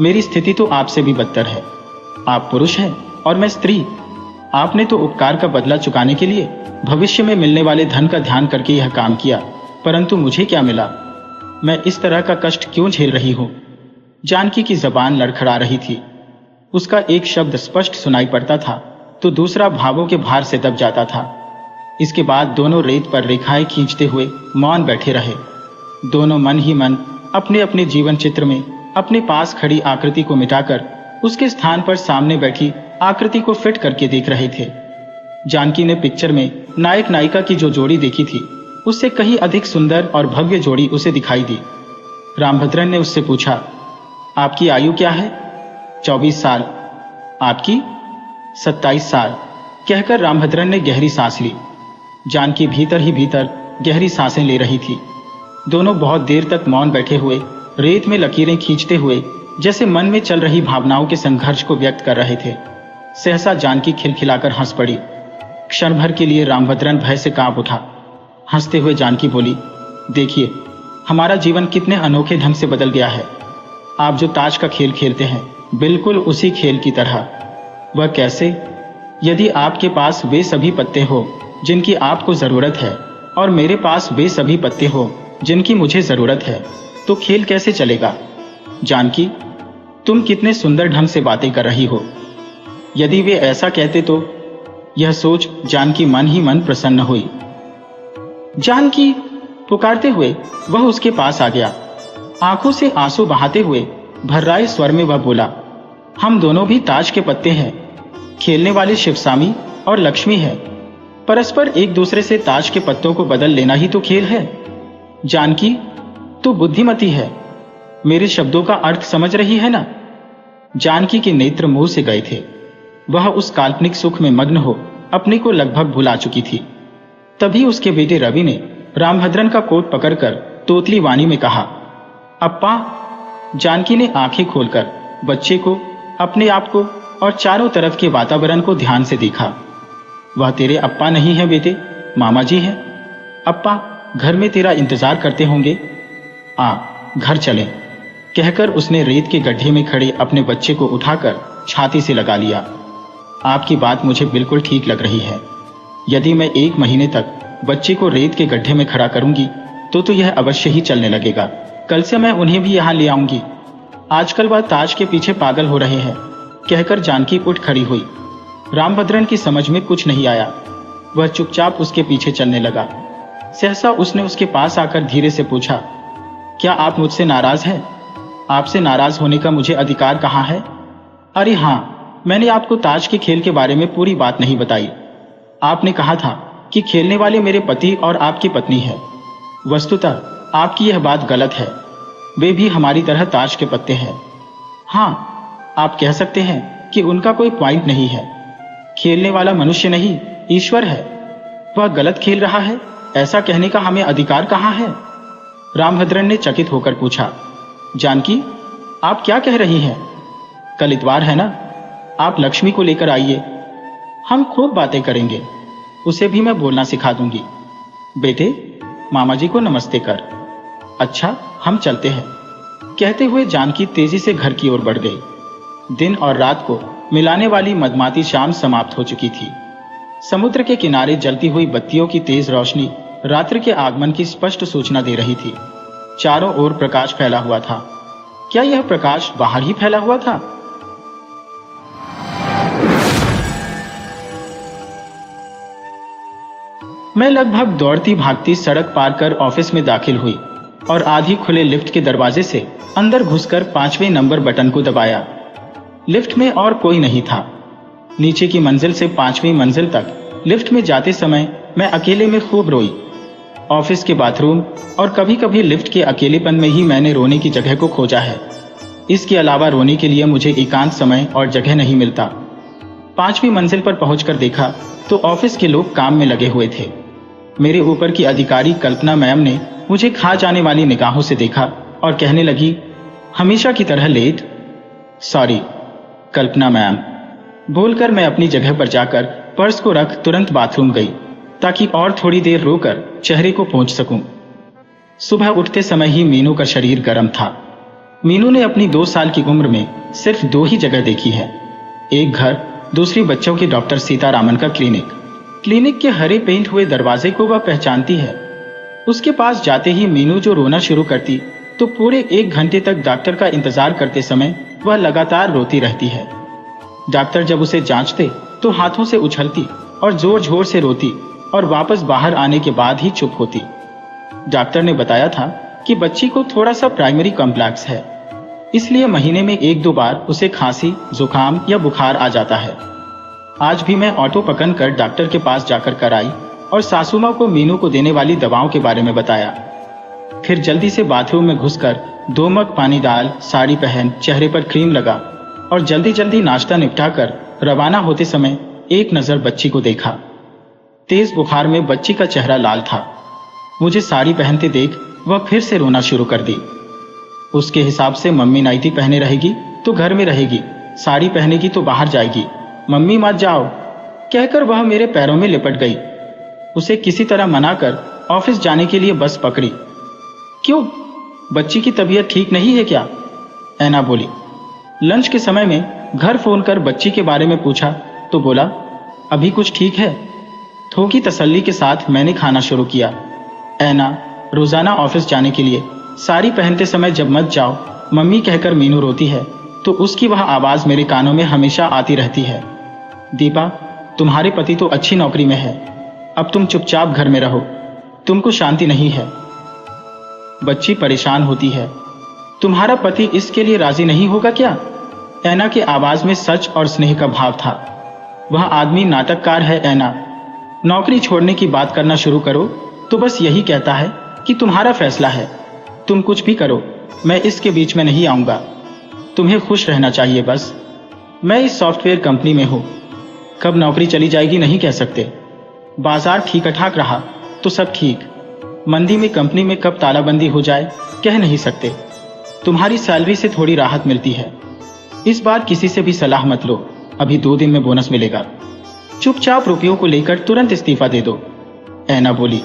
मेरी स्थिति तो आपसे भी बदतर है। आप पुरुष हैं और मैं स्त्री। आपने तो उपकार का बदला चुकाने के लिए भविष्य में मिलने वाले धन का ध्यान करके यह काम किया, परंतु मुझे क्या मिला? मैं इस तरह का कष्ट क्यों झेल रही हूं? जानकी की जबान लड़खड़ा रही थी। उसका एक शब्द स्पष्ट सुनाई पड़ता था तो दूसरा भावों के भार से दब जाता था। इसके बाद दोनों रेत पर रेखाएं खींचते हुए मौन बैठे रहे। दोनों मन ही मन अपने अपने जीवन चित्र में अपने पास खड़ी आकृति को मिटाकर उसके स्थान पर सामने बैठी आकृति को फिट करके देख रहे थे। जानकी ने पिक्चर में नायक नायिका की जो जोड़ी देखी थी उससे कहीं अधिक सुंदर और भव्य जोड़ी उसे दिखाई दी। रामभद्रन ने उससे पूछा, आपकी आयु क्या है? 24 साल। आपकी? 27 साल। कहकर रामभद्रन ने गहरी सांस ली। जानकी भीतर ही भीतर गहरी सांसें ले रही थी। दोनों बहुत देर तक मौन बैठे हुए रेत में लकीरें खींचते हुए जैसे मन में चल रही भावनाओं के संघर्ष को व्यक्त कर रहे थे। सहसा जानकी खिलखिलाकर हंस पड़ी। क्षण भर के लिए रामभद्रन भय से कांप उठा। हंसते हुए जानकी बोली, देखिए, हमारा जीवन कितने अनोखे ढंग से बदल गया है। आप जो ताश का खेल खेलते हैं, बिल्कुल उसी खेल की तरह। वह कैसे? यदि आपके पास वे सभी पत्ते हो जिनकी आपको जरूरत है और मेरे पास वे सभी पत्ते हो जिनकी मुझे जरूरत है, तो खेल कैसे चलेगा? जानकी, तुम कितने सुंदर ढंग से बातें कर रही हो। यदि वे ऐसा कहते तो? यह सोच जानकी मन ही मन प्रसन्न हुई। जानकी पुकारते हुए वह उसके पास आ गया। आंखों से आंसू बहाते हुए भर्राए स्वर में वह बोला, हम दोनों भी ताश के पत्ते हैं। खेलने वाले शिवसामी और लक्ष्मी है। परस्पर एक दूसरे से ताश के पत्तों को बदल लेना ही तो खेल है। जानकी, तू बुद्धिमती है। मेरे शब्दों का अर्थ समझ रही है ना? जानकी के नेत्र मुंह से गए थे। वह उस काल्पनिक सुख में मग्न हो अपने को लगभग भुला चुकी थी। तभी उसके बेटे रवि ने रामभद्रन का कोट पकड़कर तोतली वाणी में कहा, अप्पा। जानकी ने आंखें खोलकर बच्चे को, अपने आप को और चारों तरफ के वातावरण को ध्यान से देखा। वह तेरे अप्पा नहीं है बेटे, मामा जी हैं। अप्पा घर में तेरा इंतजार करते होंगे। आ, घर चलें। कहकर उसने रेत के गड्ढे में खड़े अपने बच्चे को उठाकर छाती से लगा लिया। आपकी बात मुझे बिल्कुल ठीक लग रही है। यदि मैं 1 महीने तक बच्चे को रेत के गड्ढे में खड़ा करूंगी तो यह अवश्य ही चलने लगेगा। कल से मैं उन्हें भी यहां ले आऊंगी। आजकल वह ताश के पीछे पागल हो रहे हैं। कहकर जानकी उठ खड़ी हुई। रामभद्रन की समझ में कुछ नहीं आया। वह चुपचाप उसके पीछे चलने लगा। सहसा उसने उसके पास आकर धीरे से पूछा, क्या आप मुझसे नाराज हैं? आपसे नाराज होने का मुझे अधिकार कहाँ है? अरे हाँ, मैंने आपको ताश के खेल के बारे में पूरी बात नहीं बताई। आपने कहा था कि खेलने वाले मेरे पति और आपकी पत्नी है। वस्तुतः आपकी यह बात गलत है। वे भी हमारी तरह ताश के पत्ते हैं। हाँ, आप कह सकते हैं कि उनका कोई पॉइंट नहीं है। खेलने वाला मनुष्य नहीं, ईश्वर है। वह गलत खेल रहा है, ऐसा कहने का हमें अधिकार कहाँ है? रामभद्रन ने चकित होकर पूछा। जानकी, आप क्या कह रही हैं? कल इतवार है ना, आप लक्ष्मी को लेकर आइए, हम खूब बातें करेंगे। उसे भी मैं बोलना सिखा दूंगी। बेटे, मामा जी को नमस्ते कर। अच्छा, हम चलते हैं। कहते हुए जानकी तेजी से घर की ओर बढ़ गई। दिन और रात को मिलाने वाली मधमाती शाम समाप्त हो चुकी थी। समुद्र के किनारे जलती हुई बत्तियों की तेज रोशनी रात्रि के आगमन की स्पष्ट सूचना दे रही थी। चारों ओर प्रकाश फैला हुआ था। क्या यह प्रकाश बाहर ही फैला हुआ था? मैं लगभग दौड़ती भागती सड़क पार कर ऑफिस में दाखिल हुई और आधी खुले लिफ्ट के दरवाजे से अंदर घुसकर 5वें नंबर बटन को दबाया। लिफ्ट में और कोई नहीं था। नीचे की मंजिल से 5वीं मंजिल तक लिफ्ट में जाते समय मैं अकेले में खूब रोई। ऑफिस के बाथरूम और कभी कभी लिफ्ट के अकेलेपन में ही मैंने रोने की जगह को खोजा है। इसके अलावा रोने के लिए मुझे एकांत समय और जगह नहीं मिलता। 5वीं मंजिल पर पहुंचकर देखा तो ऑफिस के लोग काम में लगे हुए थे। मेरे ऊपर की अधिकारी कल्पना मैम ने मुझे खा जाने वाली निगाहों से देखा और कहने लगी, हमेशा की तरह लेट। सॉरी कल्पना मैम, बोलकर मैं अपनी जगह पर जाकर पर्स को रख तुरंत बाथरूम गई ताकि और थोड़ी देर रोकर चेहरे को पोंछ सकूं। सुबह उठते समय ही मीनू का शरीर गर्म था। मीनू ने अपनी 2 साल की उम्र में सिर्फ 2 ही जगह देखी है, एक घर, दूसरी बच्चों के डॉक्टर सीतारामन का क्लिनिक। क्लिनिक के हरे पेंट हुए दरवाजे को वह पहचानती है। उसके पास जाते ही मीनू जो रोना शुरू करती तो पूरे 1 घंटे तक डॉक्टर का इंतजार करते समय वह लगातार रोती रहती है। डॉक्टर जब उसे जांचते तो हाथों से उछलती और जोर जोर से रोती और वापस बाहर आने के बाद ही चुप होती। डॉक्टर ने बताया था कि बच्ची को थोड़ा सा प्राइमरी कॉम्प्लेक्स है, इसलिए महीने में 1-2 बार उसे खांसी, जुकाम या बुखार आ जाता है। आज भी मैं ऑटो पकड़कर डॉक्टर के पास जाकर कराई और सासू माँ को मीनू को देने वाली दवाओं के बारे में बताया। फिर जल्दी से बाथरूम में घुसकर 2 मग पानी डाल, साड़ी पहन, चेहरे पर क्रीम लगा और जल्दी जल्दी नाश्ता निपटाकर रवाना होते समय एक नजर बच्ची को देखा। तेज बुखार में बच्ची का चेहरा लाल था। मुझे साड़ी पहनते देख वह फिर से रोना शुरू कर दी। उसके हिसाब से मम्मी नाइटी पहने रहेगी तो घर में रहेगी, साड़ी पहनेगी तो बाहर जाएगी। मम्मी मत जाओ कहकर वह मेरे पैरों में लिपट गई। उसे किसी तरह मनाकर ऑफिस जाने के लिए बस पकड़ी। क्यों, बच्ची की तबीयत ठीक नहीं है क्या? ऐना बोली। लंच के समय में घर फोन कर बच्ची के बारे में पूछा तो बोला, अभी कुछ ठीक है। थोकी तसल्ली के साथ मैंने खाना शुरू किया। ऐना, रोजाना ऑफिस जाने के लिए साड़ी पहनते समय जब मत जाओ मम्मी कहकर मीनू रोती है तो उसकी वह आवाज मेरे कानों में हमेशा आती रहती है। दीपा, तुम्हारे पति तो अच्छी नौकरी में है, अब तुम चुपचाप घर में रहो, तुमको शांति नहीं है। बच्ची परेशान होती है। तुम्हारा पति इसके लिए राजी नहीं होगा क्या? ऐना की आवाज में सच और स्नेह का भाव था। वह आदमी नाटककार है ऐना। नौकरी छोड़ने की बात करना शुरू करो तो बस यही कहता है कि तुम्हारा फैसला है, तुम कुछ भी करो, मैं इसके बीच में नहीं आऊंगा। तुम्हें खुश रहना चाहिए बस। मैं इस सॉफ्टवेयर कंपनी में हूं, कब नौकरी चली जाएगी नहीं कह सकते। बाजार ठीक ठाक रहा तो सब ठीक, मंदी में कंपनी में कब तालाबंदी हो जाए कह नहीं सकते। तुम्हारी सैलरी से थोड़ी राहत मिलती है। इस बार किसी से भी सलाह मत लो, अभी 2 दिन में बोनस मिलेगा। चुपचाप रुपयों को लेकर तुरंत इस्तीफा दे दो। ऐना बोली।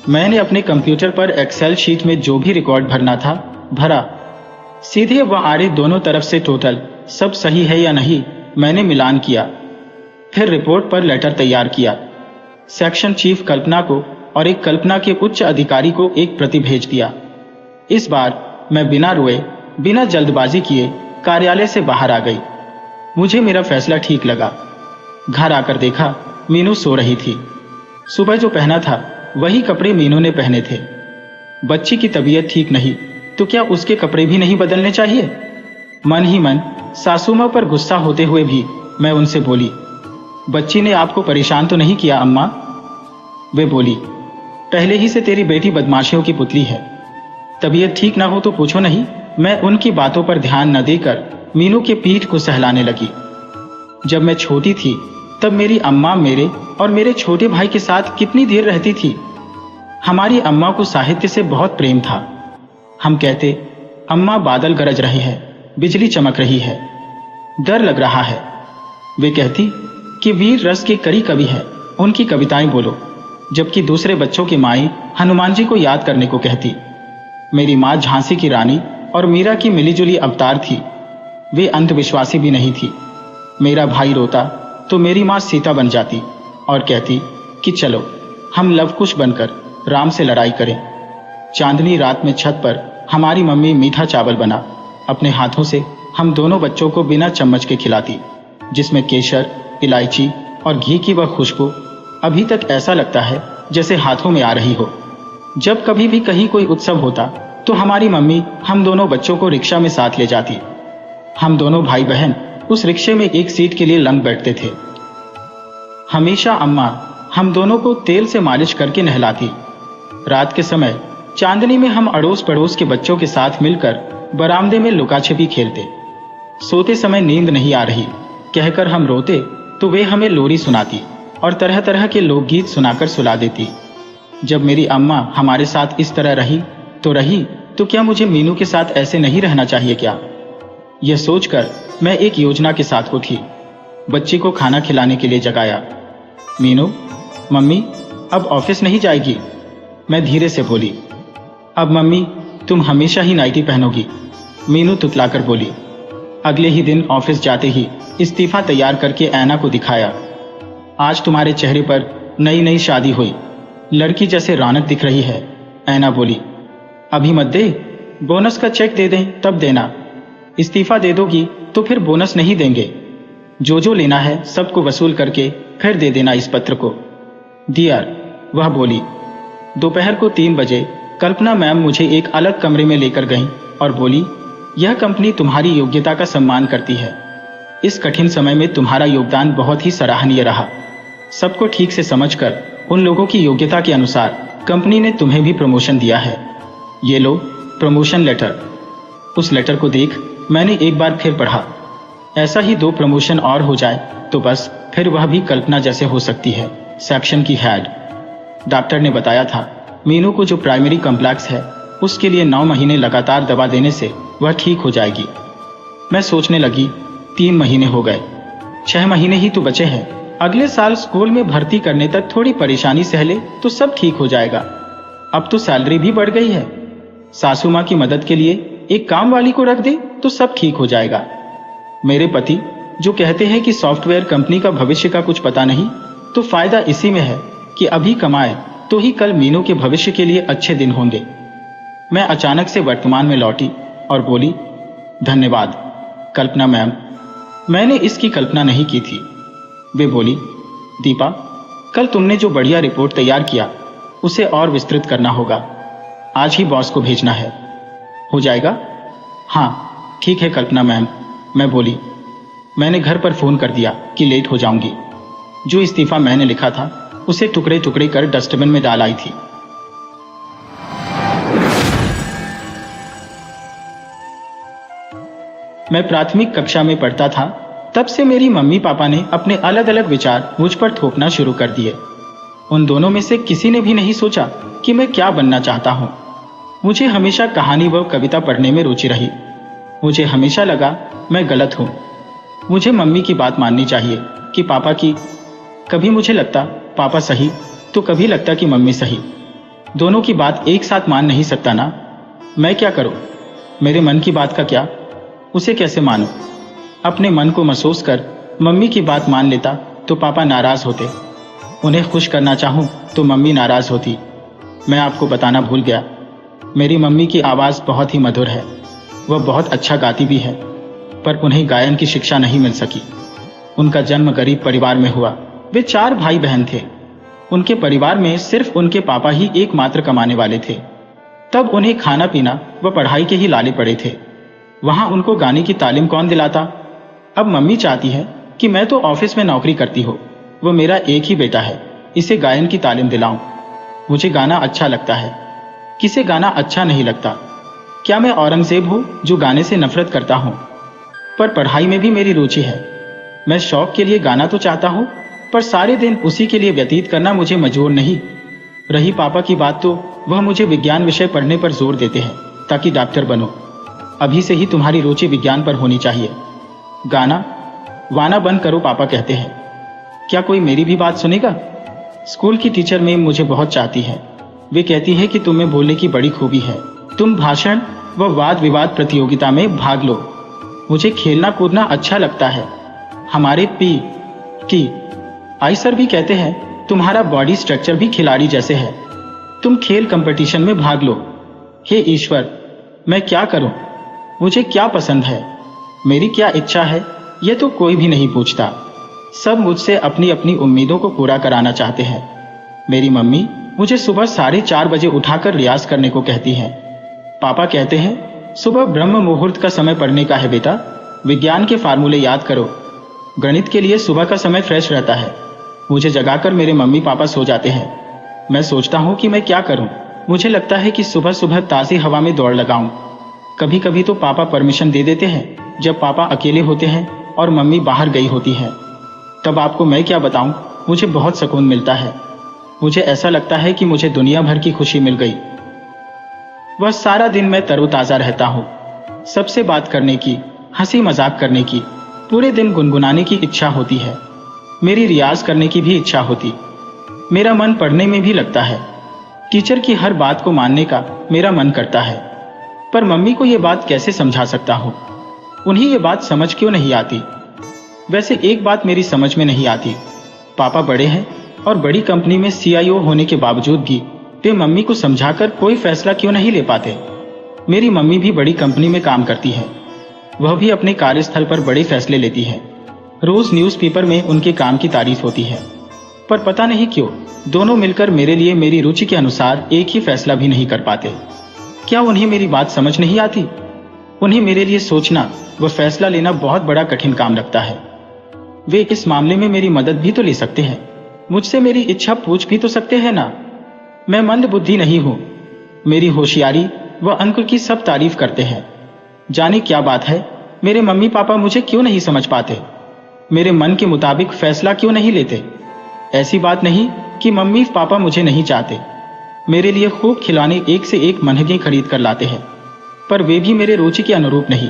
मैंने अपने कंप्यूटर पर एक्सेल शीट में जो भी रिकॉर्ड भरना था भरा। सीधे व आड़े दोनों तरफ से टोटल सब सही है या नहीं मैंने मिलान किया। फिर रिपोर्ट पर लेटर तैयार किया। सेक्शन चीफ कल्पना को और एक कल्पना के उच्च अधिकारी को एक प्रति भेज दिया। इस बार मैं बिना रोए, बिना जल्दबाजी किए कार्यालय से बाहर आ गई। मुझे मेरा फैसला ठीक लगा। घर आकर देखा मीनू सो रही थी। सुबह जो पहना था वही कपड़े मीनू ने पहने थे। बच्ची की तबीयत ठीक नहीं तो क्या उसके कपड़े भी नहीं बदलने चाहिए? मन ही मन सासू मां पर गुस्सा होते हुए भी मैं उनसे बोली, बच्ची ने आपको परेशान तो नहीं किया अम्मा? वे बोली, पहले ही से तेरी बेटी बदमाशियों की पुतली है। तबीयत ठीक ना हो तो पूछो नहीं। मैं उनकी बातों पर ध्यान न देकर मीनू के पीठ को सहलाने लगी। जब मैं छोटी थी तब मेरी अम्मा मेरे और मेरे छोटे भाई के साथ कितनी देर रहती थी। हमारी अम्मा को साहित्य से बहुत प्रेम था। हम कहते, अम्मा बादल गरज रहे हैं, बिजली चमक रही है, डर लग रहा है। वे कहती कि वीर रस की करी कवि है, उनकी कविताएं बोलो। जबकि दूसरे बच्चों की माएं हनुमान जी को याद करने को कहती। मेरी माँ झांसी की रानी और मीरा की मिलीजुली अवतार थी। वे अंधविश्वासी भी नहीं थी। मेरा भाई रोता तो मेरी माँ सीता बन जाती और कहती कि चलो हम लवकुश बनकर राम से लड़ाई करें। चांदनी रात में छत पर हमारी मम्मी मीठा चावल बना अपने हाथों से हम दोनों बच्चों को बिना चम्मच के खिलाती, जिसमें केसर, इलायची और घी की वह खुशबू अभी तक ऐसा लगता है जैसे हाथों में आ रही हो। जब कभी भी कहीं कोई उत्सव होता तो हमारी मम्मी हम दोनों बच्चों को रिक्शा में साथ ले जाती। हम दोनों भाई बहन उस रिक्शे में एक सीट के लिए लंग बैठते थे। हमेशा अम्मा हम दोनों को तेल से मालिश करके नहलाती। रात के समय चांदनी में हम अड़ोस पड़ोस के बच्चों के साथ मिलकर बरामदे में लुका छिपी खेलते। सोते समय नींद नहीं आ रही कहकर हम रोते तो वे हमें लोरी सुनाती और तरह तरह के लोकगीत सुनाकर सुला देती। जब मेरी अम्मा हमारे साथ इस तरह रही तो क्या मुझे मीनू के साथ ऐसे नहीं रहना चाहिए क्या? यह सोचकर मैं एक योजना के साथ उठी। बच्ची को खाना खिलाने के लिए जगाया। मीनू, मम्मी अब ऑफिस नहीं जाएगी? मैं धीरे से बोली। अब मम्मी तुम हमेशा ही नाइटी पहनोगी, मीनू तुतलाकर बोली। अगले ही दिन ऑफिस जाते ही इस्तीफा तैयार करके ऐना को दिखाया। आज तुम्हारे चेहरे पर नई नई शादी हुई, लड़की जैसे रौनक दिख रही है। ऐना बोली, अभी मत दे, बोनस का चेक दे दें तब देना। इस्तीफा दे दोगी तो फिर बोनस नहीं देंगे। जो लेना है सबको वसूल करके फिर दे देना इस पत्र को। डियर, वह बोली। दोपहर को 3 बजे कल्पना मैम मुझे एक अलग कमरे में लेकर गईं और बोली, यह कंपनी तुम्हारी योग्यता का सम्मान करती है। इस कठिन समय में तुम्हारा योगदान बहुत ही सराहनीय रहा। सबको ठीक से समझकर उन लोगों की योग्यता के अनुसार कंपनी ने तुम्हें भी प्रमोशन दिया है। ये लो प्रमोशन लेटर। उस लेटर को देख मैंने एक बार फिर पढ़ा। ऐसा ही 2 प्रमोशन और हो जाए तो बस फिर वह भी कल्पना जैसे हो सकती है, सेक्शन की हेड। डॉक्टर ने बताया था मीनू को जो प्राइमरी कॉम्प्लेक्स है उसके लिए 9 महीने लगातार दवा देने से वह ठीक हो जाएगी। मैं सोचने लगी 3 महीने हो गए, 6 महीने ही तो बचे हैं। अगले साल स्कूल में भर्ती करने तक थोड़ी परेशानी सहले तो सब ठीक हो जाएगा। अब तो सैलरी भी बढ़ गई है। सासू माँ की मदद के लिए एक काम वाली को रख दे तो सब ठीक हो जाएगा। मेरे पति जो कहते हैं कि सॉफ्टवेयर कंपनी का भविष्य का कुछ पता नहीं, तो फायदा इसी में है कि अभी कमाए तो ही कल मीनू के भविष्य के लिए अच्छे दिन होंगे। मैं अचानक से वर्तमान में लौटी और बोली, धन्यवाद कल्पना मैम, मैंने इसकी कल्पना नहीं की थी। वे बोली, दीपा, कल तुमने जो बढ़िया रिपोर्ट तैयार किया उसे और विस्तृत करना होगा। आज ही बॉस को भेजना है। हो जाएगा? हाँ ठीक है कल्पना मैम, मैं बोली। मैंने घर पर फोन कर दिया कि लेट हो जाऊंगी। जो इस्तीफा मैंने लिखा था उसे टुकड़े टुकड़े कर डस्टबिन में डाल आई थी। मैं प्राथमिक कक्षा में पढ़ता था, तब से मेरी मम्मी पापा ने अपने अलग अलग विचार मुझ पर थोपना शुरू कर दिए। उन दोनों में से किसी ने भी नहीं सोचा कि मैं क्या बनना चाहता हूँ। मुझे हमेशा कहानी व कविता पढ़ने में रुचि रही। मुझे हमेशा लगा मैं गलत हूँ। मुझे मम्मी की बात माननी चाहिए कि पापा की। कभी मुझे लगता पापा सही तो कभी लगता कि मम्मी सही। दोनों की बात एक साथ मान नहीं सकता ना। मैं क्या करूँ? मेरे मन की बात का क्या? उसे कैसे मानूं? अपने मन को महसूस कर मम्मी की बात मान लेता तो पापा नाराज होते। उन्हें खुश करना चाहूं तो मम्मी नाराज होती। मैं आपको बताना भूल गया, मेरी मम्मी की आवाज़ बहुत ही मधुर है। वह बहुत अच्छा गाती भी है, पर उन्हें गायन की शिक्षा नहीं मिल सकी। उनका जन्म गरीब परिवार में हुआ। वे 4 भाई बहन थे। उनके परिवार में सिर्फ उनके पापा ही एकमात्र कमाने वाले थे। तब उन्हें खाना पीना व पढ़ाई के ही लाले पड़े थे। वहां उनको गाने की तालीम कौन दिलाता? अब मम्मी चाहती है कि मैं तो ऑफिस में नौकरी करती हो वो मेरा एक ही बेटा है, इसे गायन की तालीम दिलाऊं। मुझे गाना अच्छा लगता है, किसे गाना अच्छा नहीं लगता? क्या मैं औरंगजेब हूँ जो गाने से नफरत करता हूँ? पर पढ़ाई में भी मेरी रुचि है। मैं शौक के लिए गाना तो चाहता हूँ, पर सारे दिन उसी के लिए व्यतीत करना मुझे मंजूर नहीं। रही पापा की बात, तो वह मुझे विज्ञान विषय पढ़ने पर जोर देते हैं ताकि डॉक्टर बनो। अभी से ही तुम्हारी रुचि विज्ञान पर होनी चाहिए। गाना वाना बंद करो, पापा कहते हैं। क्या कोई मेरी भी बात सुनेगा? स्कूल की टीचर मैम मुझे बहुत चाहती है। वे कहती है कि तुम्हें बोलने की बड़ी खूबी है, तुम भाषण व वाद विवाद प्रतियोगिता में भाग लो। मुझे खेलना कूदना अच्छा लगता है। हमारे टी आई सर भी कहते हैं तुम्हारा बॉडी स्ट्रक्चर भी खिलाड़ी जैसे है, तुम खेल कंपटीशन में भाग लो। हे ईश्वर, मैं क्या करूं? मुझे क्या पसंद है, मेरी क्या इच्छा है, यह तो कोई भी नहीं पूछता। सब मुझसे अपनी अपनी उम्मीदों को पूरा कराना चाहते हैं। मेरी मम्मी मुझे सुबह 4:30 बजे उठाकर रियाज करने को कहती है। पापा कहते हैं सुबह ब्रह्म मुहूर्त का समय पढ़ने का है बेटा, विज्ञान के फार्मूले याद करो। गणित के लिए सुबह का समय फ्रेश रहता है। मुझे जगाकर मेरे मम्मी पापा सो जाते हैं। मैं सोचता हूँ कि मैं क्या करूँ। मुझे लगता है कि सुबह सुबह ताज़ी हवा में दौड़ लगाऊं। कभी कभी तो पापा परमिशन दे देते हैं जब पापा अकेले होते हैं और मम्मी बाहर गई होती है। तब आपको मैं क्या बताऊं, मुझे बहुत सुकून मिलता है। मुझे ऐसा लगता है कि मुझे दुनिया भर की खुशी मिल गई। वह सारा दिन मैं तरोताज़ा रहता हूँ। सबसे बात करने की, हंसी मजाक करने की, पूरे दिन गुनगुनाने की इच्छा होती है। मेरी रियाज करने की भी इच्छा होती। मेरा मन पढ़ने में भी लगता है। टीचर की हर बात को मानने का मेरा मन करता है, पर मम्मी को यह बात कैसे समझा सकता हूँ? उन्हें यह बात समझ क्यों नहीं आती? वैसे एक बात मेरी समझ में नहीं आती, पापा बड़े हैं और बड़ी कंपनी में CIO होने के बावजूद भी वे मम्मी को समझाकर कोई फैसला क्यों नहीं ले पाते? मेरी मम्मी भी बड़ी कंपनी में काम करती है, वह भी अपने कार्यस्थल पर बड़े फैसले लेती है। रोज न्यूज़पेपर में उनके काम की तारीफ होती है, पर पता नहीं क्यों दोनों मिलकर मेरे लिए मेरी रुचि के अनुसार एक ही फैसला भी नहीं कर पाते। क्या उन्हें मेरी बात समझ नहीं आती? उन्हें मेरे लिए सोचना व फैसला लेना बहुत बड़ा कठिन काम लगता है। वे इस मामले में मेरी मदद भी तो ले सकते हैं, मुझसे मेरी इच्छा पूछ भी तो सकते हैं ना। मैं मंद बुद्धि नहीं हूं। मेरी होशियारी व अंक की सब तारीफ करते हैं। जाने क्या बात है, मेरे मम्मी पापा मुझे क्यों नहीं समझ पाते? मेरे मन के मुताबिक फैसला क्यों नहीं लेते? ऐसी बात नहीं कि मम्मी पापा मुझे नहीं चाहते। मेरे लिए खूब खिलौने एक से एक महंगे खरीद कर लाते हैं, पर वे भी मेरे रुचि के अनुरूप नहीं।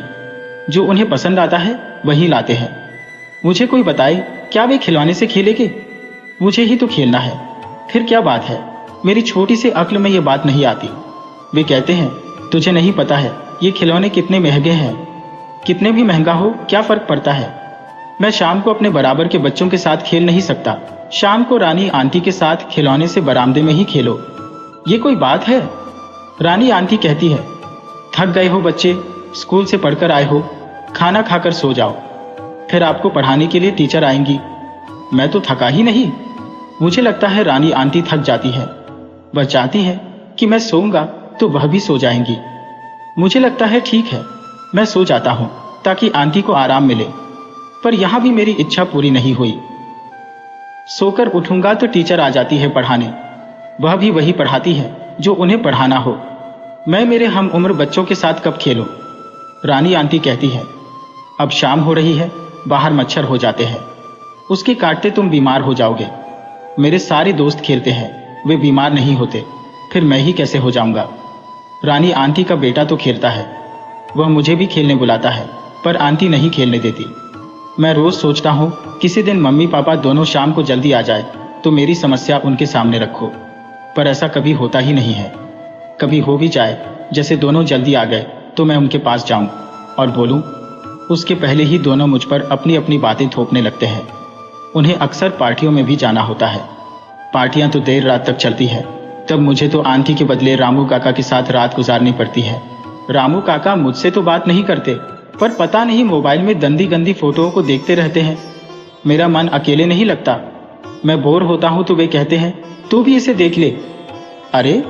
जो उन्हें पसंद आता है वही लाते हैं। मुझे कोई बताए, क्या वे खिलौने से खेलेंगे? मुझे ही तो खेलना है, फिर क्या बात है? मेरी छोटी सी अक्ल में ये बात नहीं आती। वे कहते हैं तुझे नहीं पता है ये खिलौने कितने महंगे हैं। कितने भी महंगा हो क्या फर्क पड़ता है? मैं शाम को अपने बराबर के बच्चों के साथ खेल नहीं सकता। शाम को रानी आंटी के साथ खिलौने से बरामदे में ही खेलो, ये कोई बात है? रानी आंटी कहती है थक गए हो बच्चे, स्कूल से पढ़कर आए हो, खाना खाकर सो जाओ, फिर आपको पढ़ाने के लिए टीचर आएंगी। मैं तो थका ही नहीं। मुझे लगता है रानी आंटी थक जाती है, वह चाहती है कि मैं सोऊंगा तो वह भी सो जाएंगी। मुझे लगता है ठीक है, मैं सो जाता हूं ताकि आंटी को आराम मिले, पर यहां भी मेरी इच्छा पूरी नहीं हुई। सोकर उठूंगा तो टीचर आ जाती है पढ़ाने, वह भी वही पढ़ाती है जो उन्हें पढ़ाना हो। मैं मेरे हम उम्र बच्चों के साथ कब खेलूं? रानी आंटी कहती है अब शाम हो रही है, बाहर मच्छर हो जाते हैं, उसके काटते तुम बीमार हो जाओगे। मेरे सारे दोस्त खेलते हैं, वे बीमार नहीं होते, फिर मैं ही कैसे हो जाऊंगा? रानी आंटी का बेटा तो खेलता है, वह मुझे भी खेलने बुलाता है, पर आंटी नहीं खेलने देती। मैं रोज सोचता हूँ किसी दिन मम्मी पापा दोनों शाम को जल्दी आ जाए तो मेरी समस्या उनके सामने रखो, पर ऐसा कभी होता ही नहीं है। कभी हो भी जाए जैसे दोनों जल्दी आ गए तो मैं उनके पास जाऊं और बोलूं, उसके पहले ही दोनों मुझ पर अपनी अपनी बातें थोपने लगते हैं। उन्हें अक्सर पार्टियों में भी जाना होता है। पार्टियां तो देर रात तक चलती है, तब मुझे तो आंटी के बदले रामू काका के साथ रात गुजारनी पड़ती है। रामू काका मुझसे तो बात नहीं करते, पर पता नहीं मोबाइल में गंदी गंदी फोटोओं को देखते रहते हैं। मेरा मन अकेले नहीं लगता। मैं बोर होता हूं तो वे कहते हैं तू भी इसे देख ले। अरे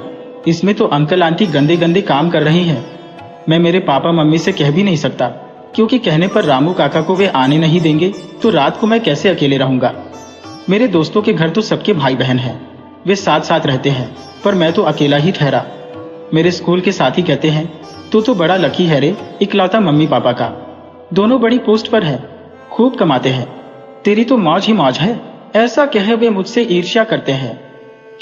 इसमें तो अंकल आंटी गंदे गंदे काम कर रहे हैं। मैं मेरे पापा मम्मी से कह भी नहीं सकता, क्योंकि कहने पर रामू काका को वे आने नहीं देंगे तो रात को मैं कैसे अकेले रहूंगा। मेरे दोस्तों के घर तो सबके भाई बहन हैं, वे साथ साथ रहते हैं, पर मैं तो अकेला ही ठहरा। मेरे स्कूल के साथी कहते हैं, तू तो बड़ा लकी है रे, इकलौता मम्मी पापा का। दोनों बड़ी पोस्ट पर है, खूब कमाते हैं, तेरी तो मौज ही मौज है। ऐसा कहे वे मुझसे ईर्ष्या करते हैं।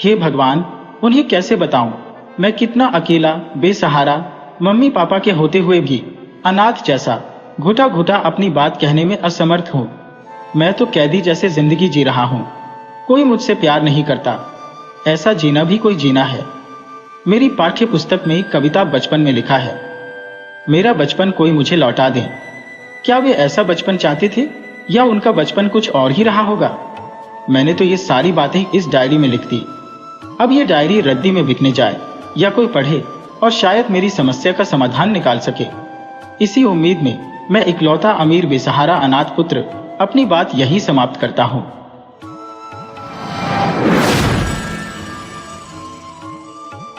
हे भगवान, उन्हें कैसे बताऊं मैं कितना अकेला बेसहारा, मम्मी पापा के होते हुए भी अनाथ जैसा घुटा घुटा अपनी बात कहने में असमर्थ हूँ। मैं तो कैदी जैसे जिंदगी जी रहा हूँ। कोई मुझसे प्यार नहीं करता। ऐसा जीना भी कोई जीना है। मेरी पाठ्य पुस्तक में एक कविता बचपन में लिखा है, मेरा बचपन कोई मुझे लौटा दे। क्या वे ऐसा बचपन चाहते थे या उनका बचपन कुछ और ही रहा होगा? मैंने तो ये सारी बातें इस डायरी में लिख दी। अब ये डायरी रद्दी में बिकने जाए या कोई पढ़े और शायद मेरी समस्या का समाधान निकाल सके। इसी उम्मीद में मैं इकलौता अमीर बेसहारा अनाथ पुत्र अपनी बात यही समाप्त करता हूँ।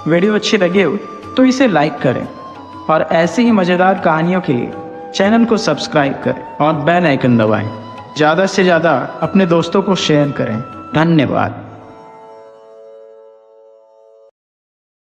वीडियो अच्छी लगे हो तो इसे लाइक करें और ऐसी ही मज़ेदार कहानियों के लिए चैनल को सब्सक्राइब करें और बेल आइकन दबाएं। ज़्यादा से ज़्यादा अपने दोस्तों को शेयर करें। धन्यवाद।